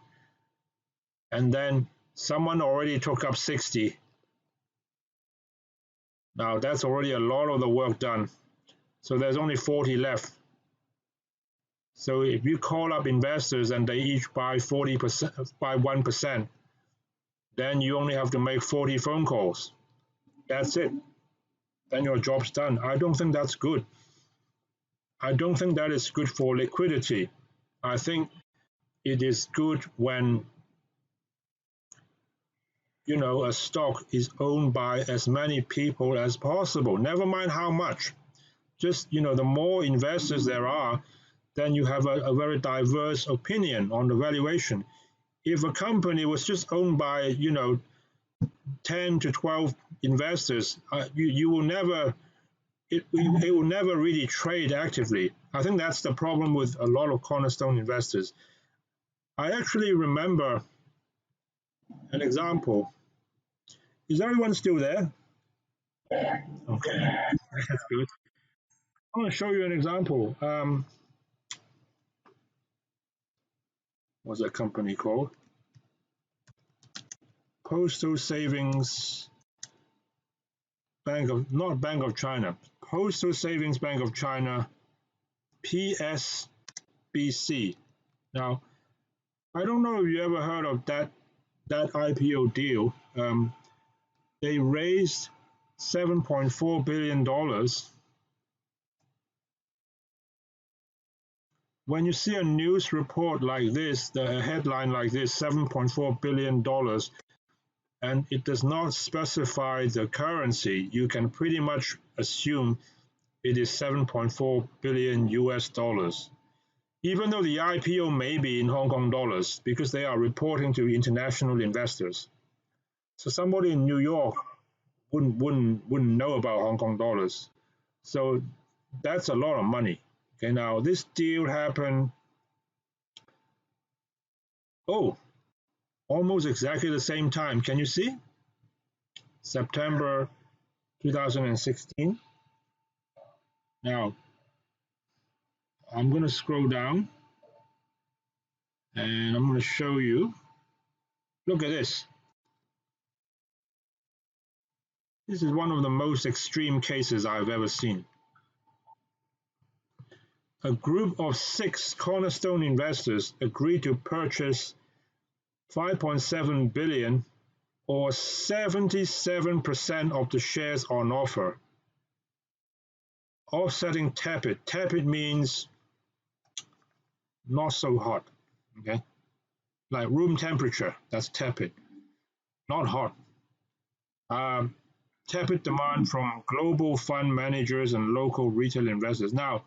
and then someone already took up 60. Now that's already a lot of the work done. So there's only 40 left. So if you call up investors and they each buy 40%, buy 1%, then you only have to make 40 phone calls. That's it. Then your job's done. I don't think that's good. I don't think that is good for liquidity. I think it is good when a stock is owned by as many people as possible. Never mind how much. Just the more investors there are, then you have a very diverse opinion on the valuation. If a company was just owned by 10 to 12 investors, you will never it will never really trade actively. I think that's the problem with a lot of cornerstone investors. I actually remember an example. Is everyone still there? Okay, that's good. I want to show you an example. What's that company called? Postal Savings Bank of, not Bank of China, Postal Savings Bank of China, PSBC. Now, I don't know if you ever heard of that IPO deal. They raised $7.4 billion. When you see a news report like this, a headline like this, $7.4 billion, and it does not specify the currency, you can pretty much assume it is 7.4 billion US dollars. Even though the IPO may be in Hong Kong dollars because they are reporting to international investors. So somebody in New York wouldn't know about Hong Kong dollars. So that's a lot of money. Okay, now this deal happened, oh, almost exactly the same time. Can you see? September 2016. Now, I'm going to scroll down and I'm going to show you. Look at this. This is one of the most extreme cases I've ever seen. A group of 6 cornerstone investors agreed to purchase 5.7 billion or 77% of the shares on offer, offsetting tepid. Tepid means not so hot, okay? Like room temperature, that's tepid, not hot. Tepid demand from global fund managers and local retail investors. Now,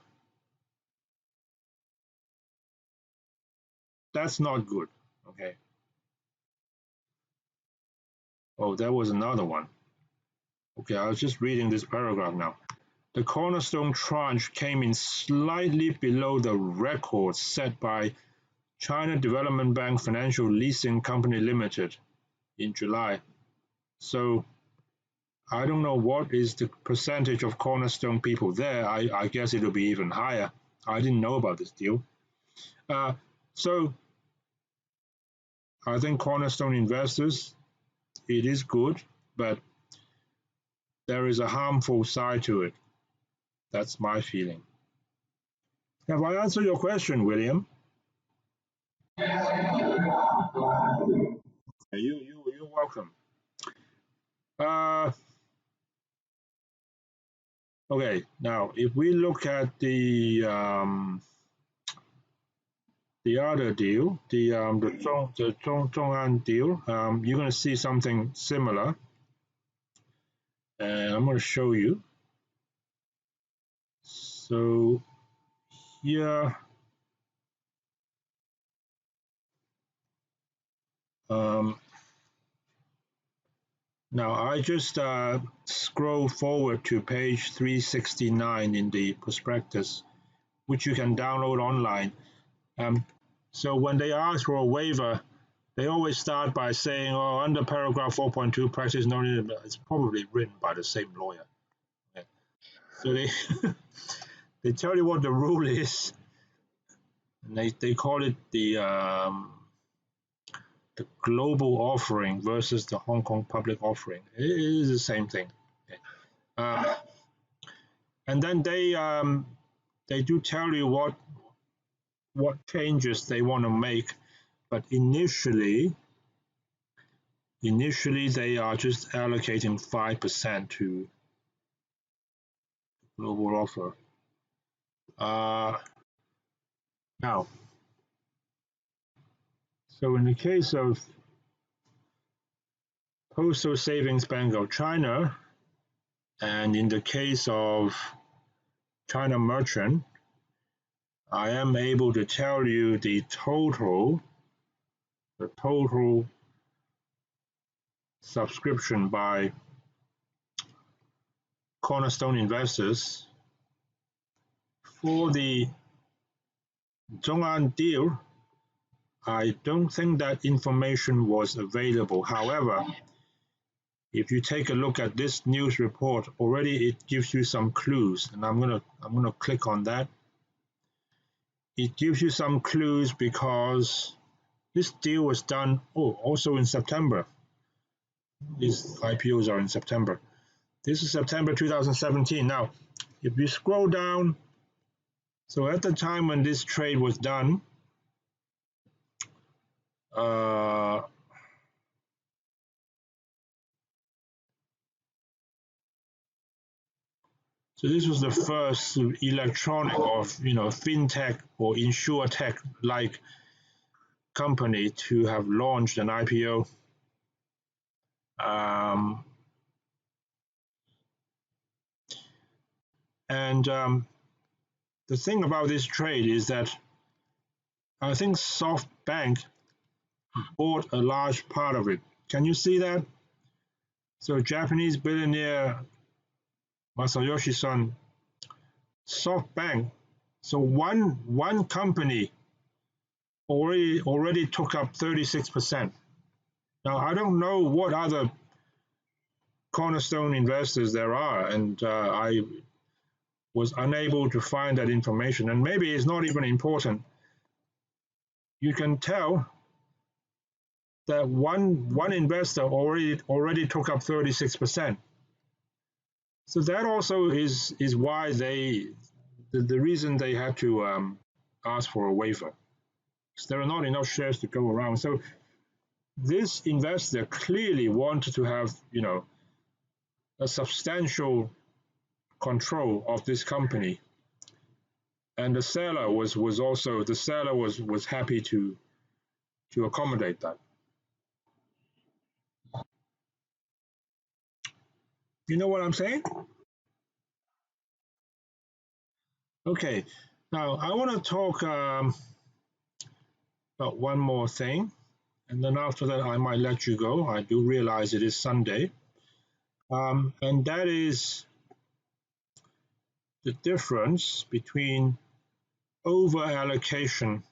that's not good, okay? Oh, there was another one. Okay, I was just reading this paragraph now. The cornerstone tranche came in slightly below the record set by China Development Bank Financial Leasing Company Limited in July. So I don't know what is the percentage of cornerstone people there. I guess it'll be even higher. I didn't know about this deal. So I think cornerstone investors, it is good, but there is a harmful side to it. That's my feeling. Have I answered your question, William? You're welcome. Okay, now if we look at the other deal, the Zhong'an deal, you're going to see something similar, and I'm going to show you. So here, now I just scroll forward to page 369 in the prospectus, which you can download online. So when they ask for a waiver, they always start by saying, "Oh, under paragraph 4.2, practice no need." It's probably written by the same lawyer. Okay. So they they tell you what the rule is, and they call it the global offering versus the Hong Kong public offering. It is the same thing. Okay. And then they do tell you what changes they want to make, but initially they are just allocating 5% to global offer. Now, so in the case of Postal Savings Bank of China, and in the case of China Merchant, I am able to tell you the total subscription by cornerstone investors, for the Zhong'an deal, I don't think that information was available. However, if you take a look at this news report, already it gives you some clues, and I'm gonna click on that. It gives you some clues because this deal was done also in September. These IPOs are in September. This is September 2017. Now, if you scroll down, so at the time when this trade was done, so this was the first electronic or fintech or insurtech like company to have launched an IPO. And the thing about this trade is that I think SoftBank bought a large part of it. Can you see that? So Japanese billionaire Masayoshi Son, SoftBank. So one company already took up 36%. Now I don't know what other cornerstone investors there are, and I was unable to find that information, and maybe it's not even important. You can tell that one investor already took up 36%. So that also is why the reason they had to ask for a waiver, because there are not enough shares to go around. So this investor clearly wanted to have a substantial control of this company, and the seller was happy to accommodate that. You know what I'm saying? Okay, now I want to talk about one more thing, and then after that I might let you go. I do realize it is Sunday, and that is the difference between over allocation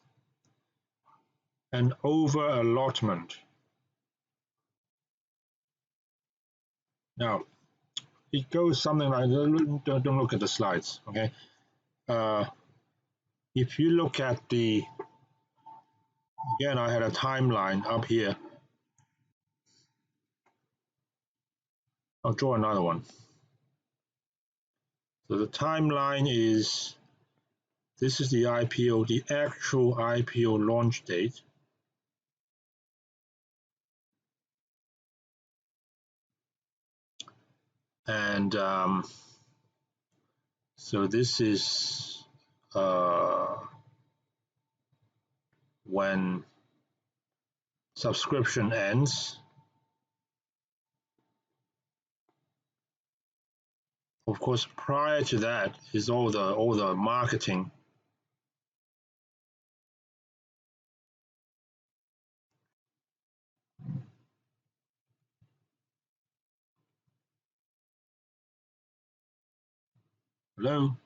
and over allotment. Now, it goes something like, don't look at the slides, okay? If you look at again, I had a timeline up here. I'll draw another one. So the timeline is, this is the IPO, the actual IPO launch date. And so this is when subscription ends. Of course, prior to that is all the marketing. Hello?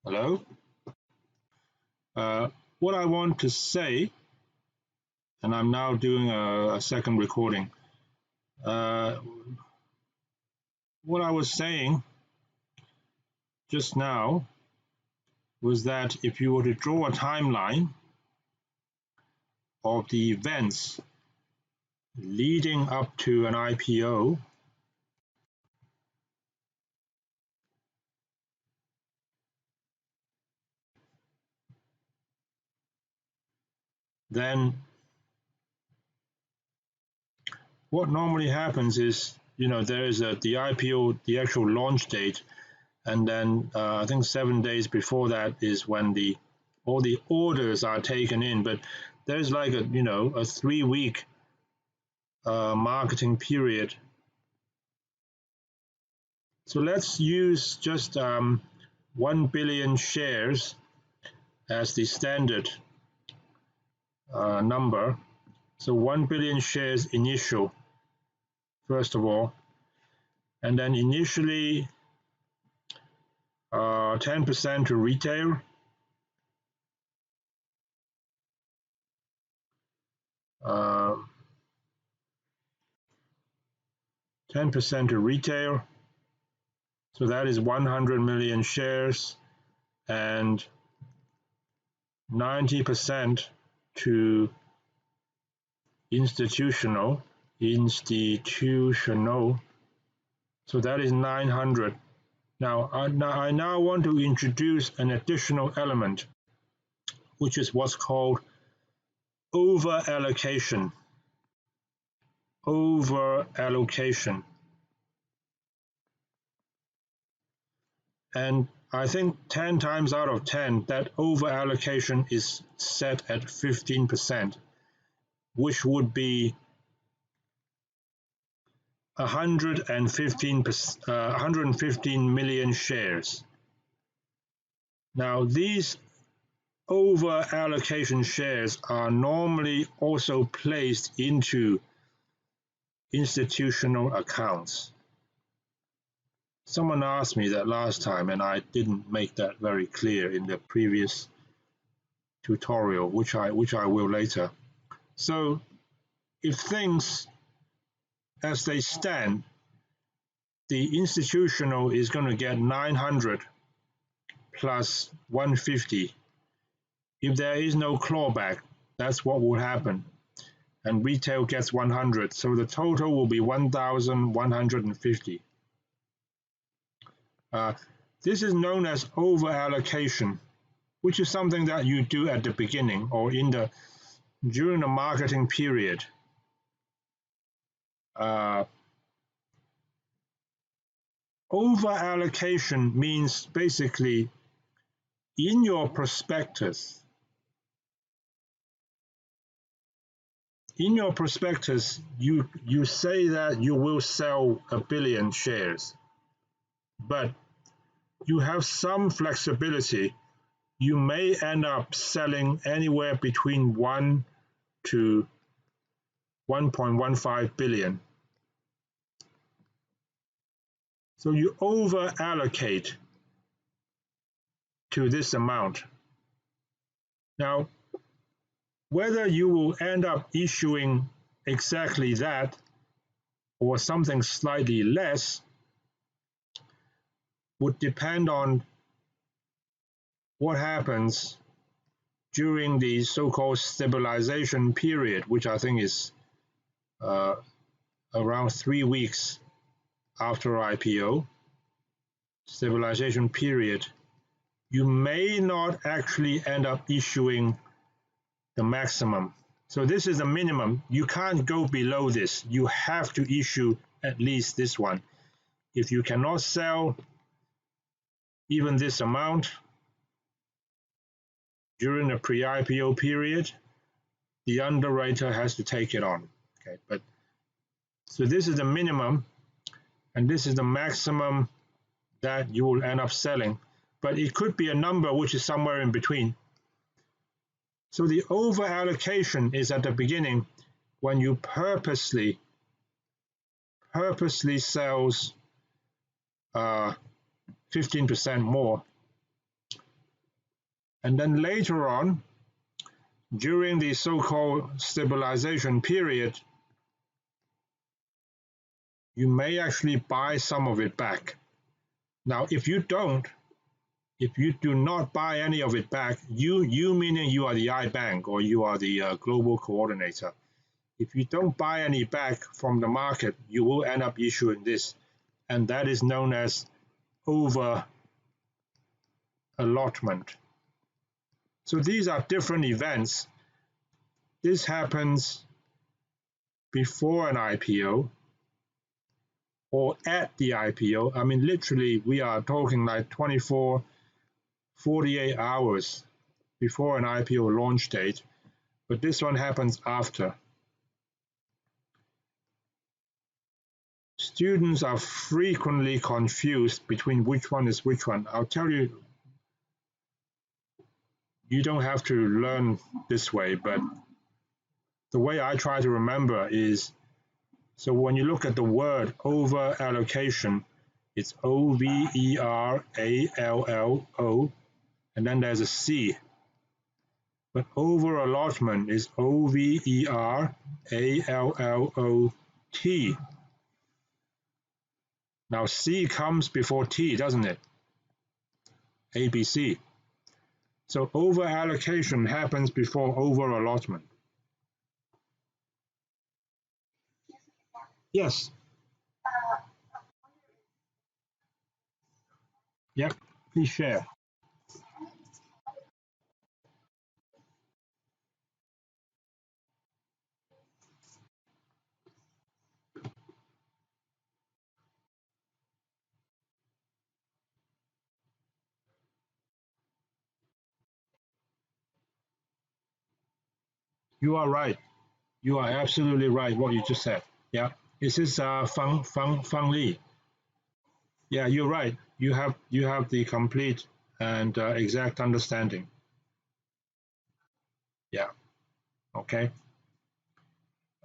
Hello? What I want to say, and I'm now doing a second recording. What I was saying just now was that if you were to draw a timeline of the events leading up to an IPO, then what normally happens is, there is the IPO, the actual launch date, and then I think 7 days before that is when all the orders are taken in. But there's like a 3-week marketing period. So let's use just 1 billion shares as the standard number. So 1 billion shares initial, first of all, and then initially 10% to retail, 10% to retail, so that is 100 million shares, and 90% to institutional, so that is 900. Now I now want to introduce an additional element, which is what's called over-allocation. Over-allocation. And I think 10 times out of 10, that over-allocation is set at 15%, which would be 115 million shares. Now, these over-allocation shares are normally also placed into institutional accounts. Someone asked me that last time, and I didn't make that very clear in the previous tutorial, which I will later. So, if things as they stand, the institutional is going to get 900 plus 150. If there is no clawback, that's what will happen. And retail gets 100, so the total will be 1,150. This is known as over-allocation, which is something that you do at the beginning or during the marketing period. Over-allocation means basically in your prospectus, you say that you will sell 1 billion shares, but you have some flexibility. You may end up selling anywhere between 1 to 1.15 billion. So you over allocate to this amount. Now, whether you will end up issuing exactly that or something slightly less would depend on what happens during the so-called stabilization period, which I think is around 3 weeks after IPO. Stabilization period. You may not actually end up issuing the maximum. So this is the minimum. You can't go below this. You have to issue at least this one. If you cannot sell even this amount during the pre-IPO period, the underwriter has to take it on. Okay, but so this is the minimum, and this is the maximum that you will end up selling. But it could be a number which is somewhere in between. So the over allocation is at the beginning when you purposely sells 15% more. And then later on, during the so-called stabilization period, you may actually buy some of it back. Now, if you do not buy any of it back, you meaning you are the iBank or you are the global coordinator. If you don't buy any back from the market, you will end up issuing this, and that is known as over allotment. So these are different events. This happens before an IPO or at the IPO. I mean, literally, we are talking like 24, 48 hours before an IPO launch date, but this one happens after. Students are frequently confused between which one is which one. I'll tell you, you don't have to learn this way, but the way I try to remember is, so when you look at the word over allocation, it's OVERALLO, and then there's a C. But over allotment is OVERALLOT. Now C comes before T, doesn't it? ABC. So over allocation happens before over allotment. Yes. Yep. Please share. You are right. You are absolutely right. What you just said. Yeah. This is Fang Li. Yeah, you're right. You have the complete and exact understanding. Yeah. Okay.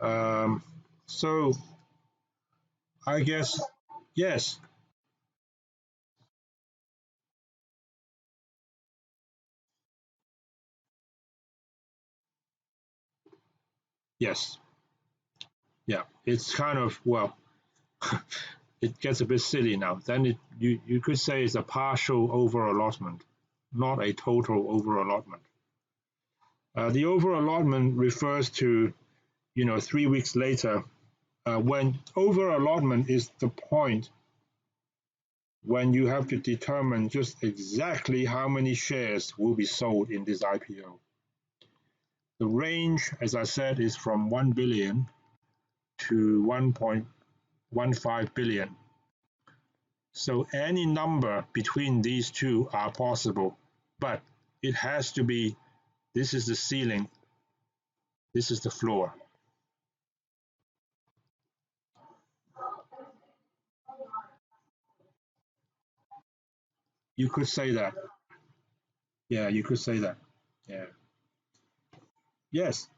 Um, so I guess yes, yes, yeah. It's kind of well, it gets a bit silly now. Then you could say it's a partial over allotment, not a total over allotment. The over allotment refers to 3 weeks later, when over allotment is the point when you have to determine just exactly how many shares will be sold in this IPO. The range, as I said, is from 1 billion to 1.15 billion. So any number between these two are possible, but it has to be, this is the ceiling, this is the floor. You could say that. Yeah, you could say that. Yeah. Yes.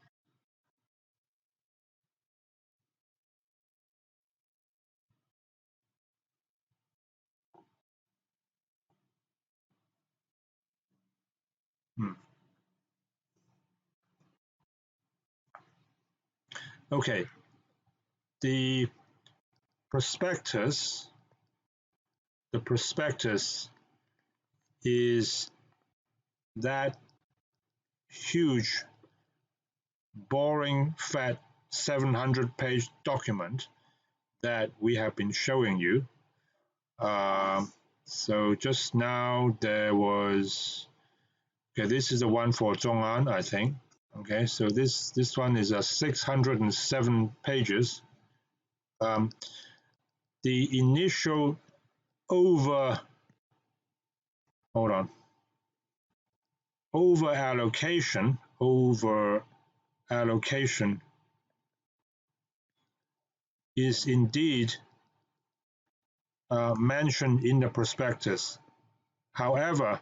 Hmm. Okay. The prospectus, the prospectus is that huge, boring, fat 700-page document that we have been showing you. So just now there was, okay, this is the one for Zhong'an, I think. Okay, so this one is a 607 pages. Um, the initial over, hold on, over allocation is indeed mentioned in the prospectus. However,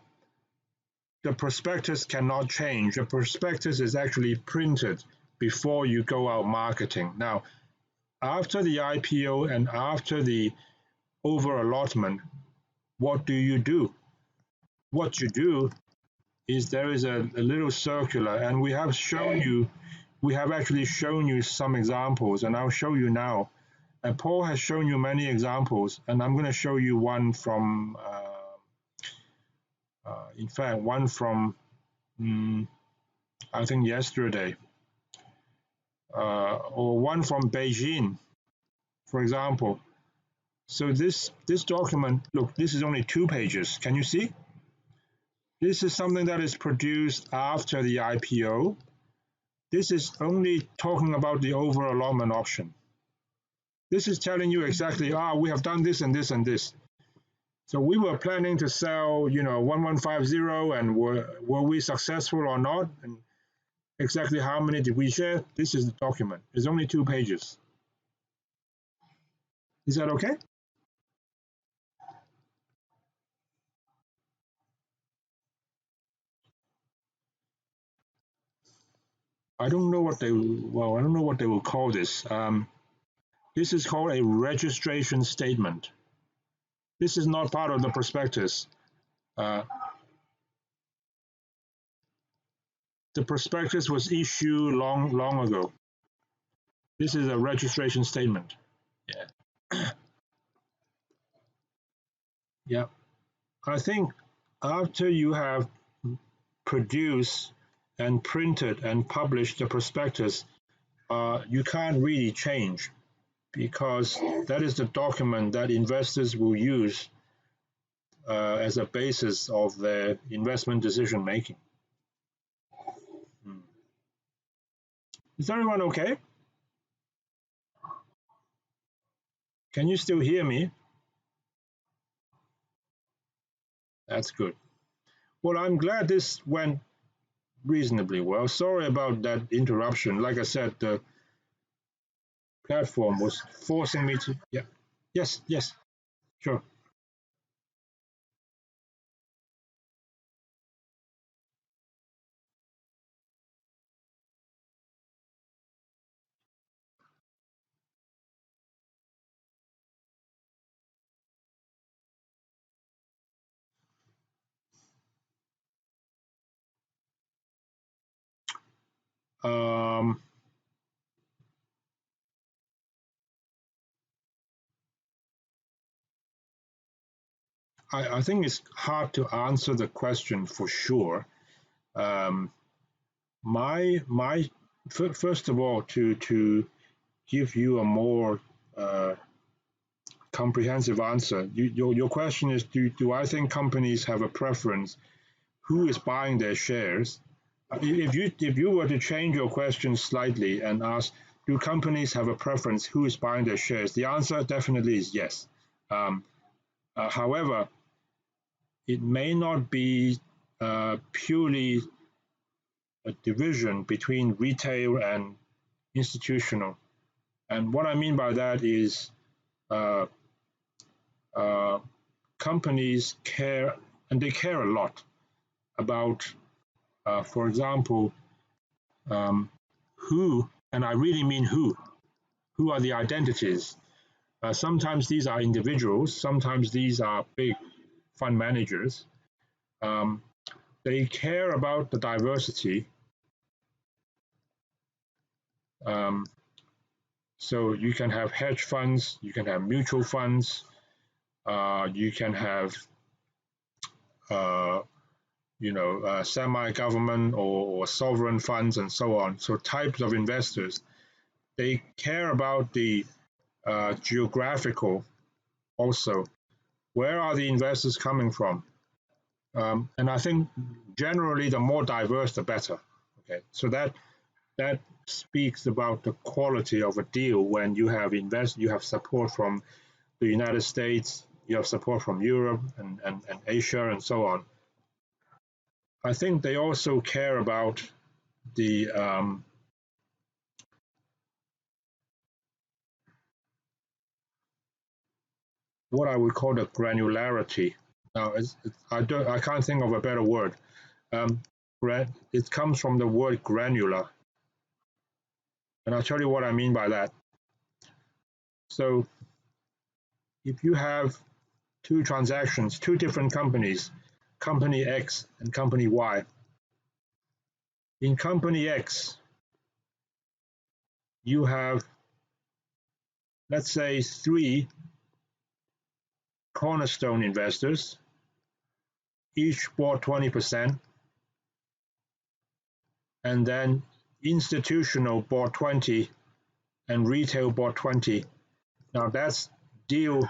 the prospectus cannot change. The prospectus is actually printed before you go out marketing. Now, after the IPO and after the over allotment, what do you do? What you do is there is a little circular, and we have actually shown you some examples, and I'll show you now. And Paul has shown you many examples, and I'm going to show you one from, in fact, one from, I think yesterday, or one from Beijing, for example. So this document, look, this is only 2 pages. Can you see? This is something that is produced after the IPO. This is only talking about the over allotment option. This is telling you exactly, we have done this and this and this. So we were planning to sell, 1150, and were we successful or not? And exactly how many did we share? This is the document. It's only 2 pages. Is that okay? I don't know what they well, I don't know what they will call this. This is called a registration statement. This is not part of the prospectus. Uh, the prospectus was issued long ago. This is a registration statement. Yeah. Yeah. I think after you have produced and printed and published the prospectus, you can't really change because that is the document that investors will use as a basis of their investment decision making. Is everyone okay? Can you still hear me? That's good. Well, I'm glad this went reasonably well. Sorry about that interruption. Like I said, the platform was forcing me to. Yeah. Yes, yes, sure. Um, I think it's hard to answer the question for sure. Um, my first of all, to give you a more comprehensive answer, your question is do I think companies have a preference who is buying their shares? If you were to change your question slightly and ask, do companies have a preference who is buying their shares? The answer definitely is yes. Um, However, it may not be purely a division between retail and institutional. And what I mean by that is uh, uh, companies care, and they care a lot about, for example, um, who, and I really mean who are the identities. Sometimes these are individuals, sometimes these are big fund managers. Um, they care about the diversity. Um, so you can have hedge funds, you can have mutual funds, you can have uh, semi-government or sovereign funds and so on. So types of investors, they care about the geographical also. Where are the investors coming from? And I think generally the more diverse, the better. Okay, so that speaks about the quality of a deal when you have support from the United States, you have support from Europe and Asia and so on. I think they also care about the what I would call the granularity. Now, I can't think of a better word. Um, it comes from the word granular, and I'll tell you what I mean by that. So, if you have two transactions, two different companies, company X and company Y. In company X, you have, let's say, three cornerstone investors, each bought 20%, and then institutional bought 20 and retail bought 20. Now that's deal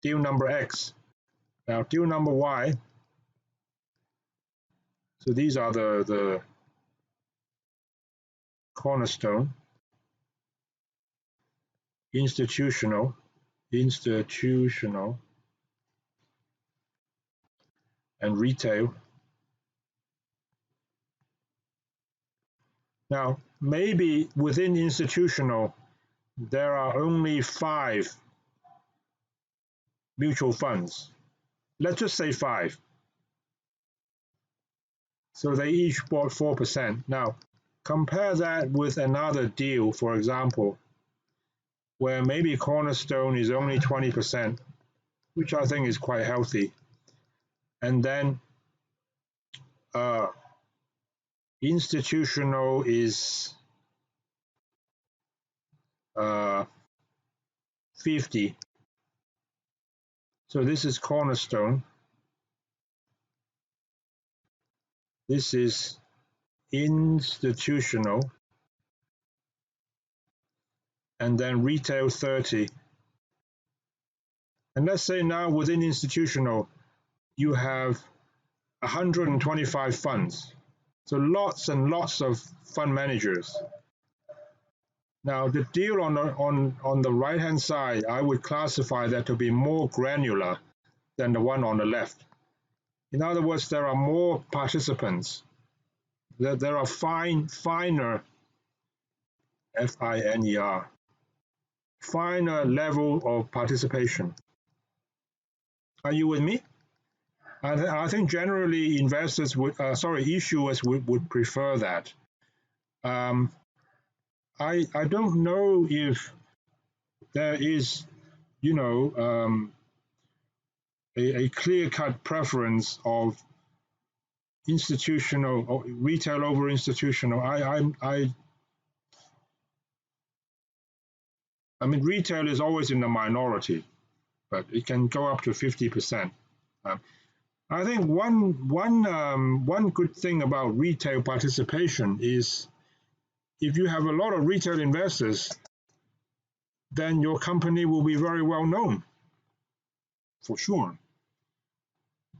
number X. Now deal number Y. So these are the cornerstone, institutional, and retail. Now maybe within institutional there are only 5 mutual funds. Let's just say 5. So they each bought 4%. Now, compare that with another deal, for example, where maybe Cornerstone is only 20%, which I think is quite healthy. And then institutional is 50. So this is Cornerstone. This is institutional. And then retail 30. And let's say now within institutional, you have 125 funds. So lots and lots of fund managers. Now the deal on the right hand side, I would classify that to be more granular than the one on the left. In other words, there are more participants. There are finer, F-I-N-E-R, finer level of participation. Are you with me? I think generally investors would, issuers would prefer that. I don't know if there is, a clear-cut preference of institutional or retail over institutional. I mean, retail is always in the minority, but it can go up to 50%. I think one good thing about retail participation is if you have a lot of retail investors, then your company will be very well known, for sure.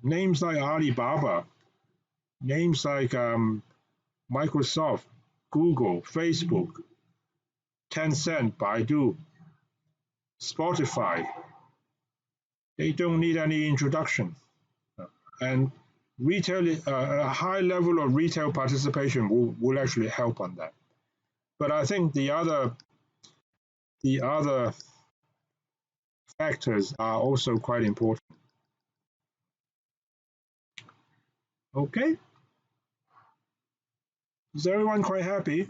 Names like Alibaba, names like Microsoft, Google, Facebook, Tencent, Baidu, Spotify, they don't need any introduction. And retail, a high level of retail participation will actually help on that. But I think the other factors are also quite important. Okay, is everyone quite happy?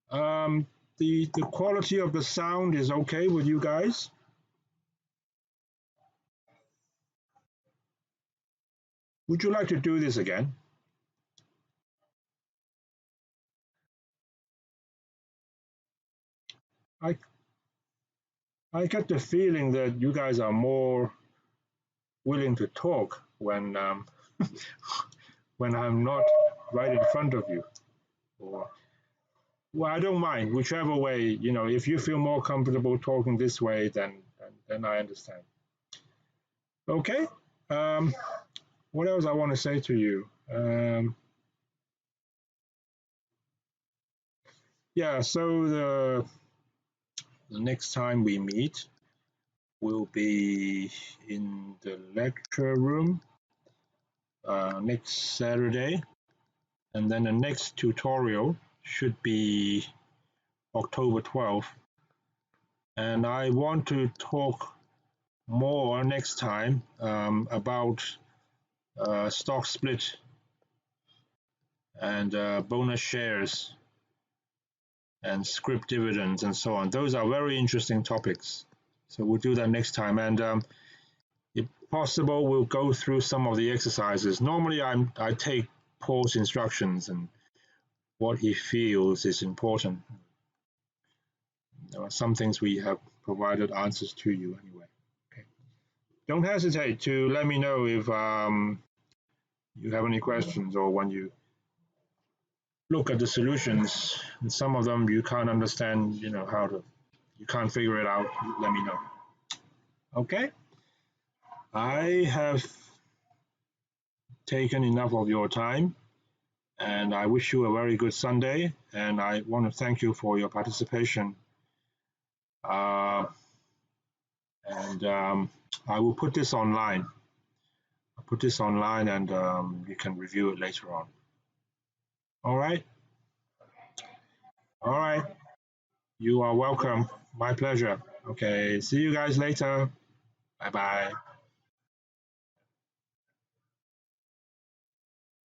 The quality of the sound is okay with you guys? Would you like to do this again? I get the feeling that you guys are more willing to talk when when I'm not right in front of you. Or, well, I don't mind whichever way. If you feel more comfortable talking this way, then I understand. Okay. What else I want to say to you? Yeah. So the next time we meet will be in the lecture room next Saturday, and then the next tutorial should be October 12th. And I want to talk more next time about stock split and bonus shares and scrip dividends and so on. Those are very interesting topics. So we'll do that next time. And if possible, we'll go through some of the exercises. Normally, I take Paul's instructions and what he feels is important. There are some things we have provided answers to you anyway. Okay. Don't hesitate to let me know if you have any questions or when you look at the solutions and some of them you can't understand, you can't figure it out, let me know. Okay. I have taken enough of your time and I wish you a very good Sunday, and I want to thank you for your participation. And I will put this online. I'll put this online and you can review it later on. All right. All right. You are welcome. My pleasure. Okay. See you guys later. Bye bye.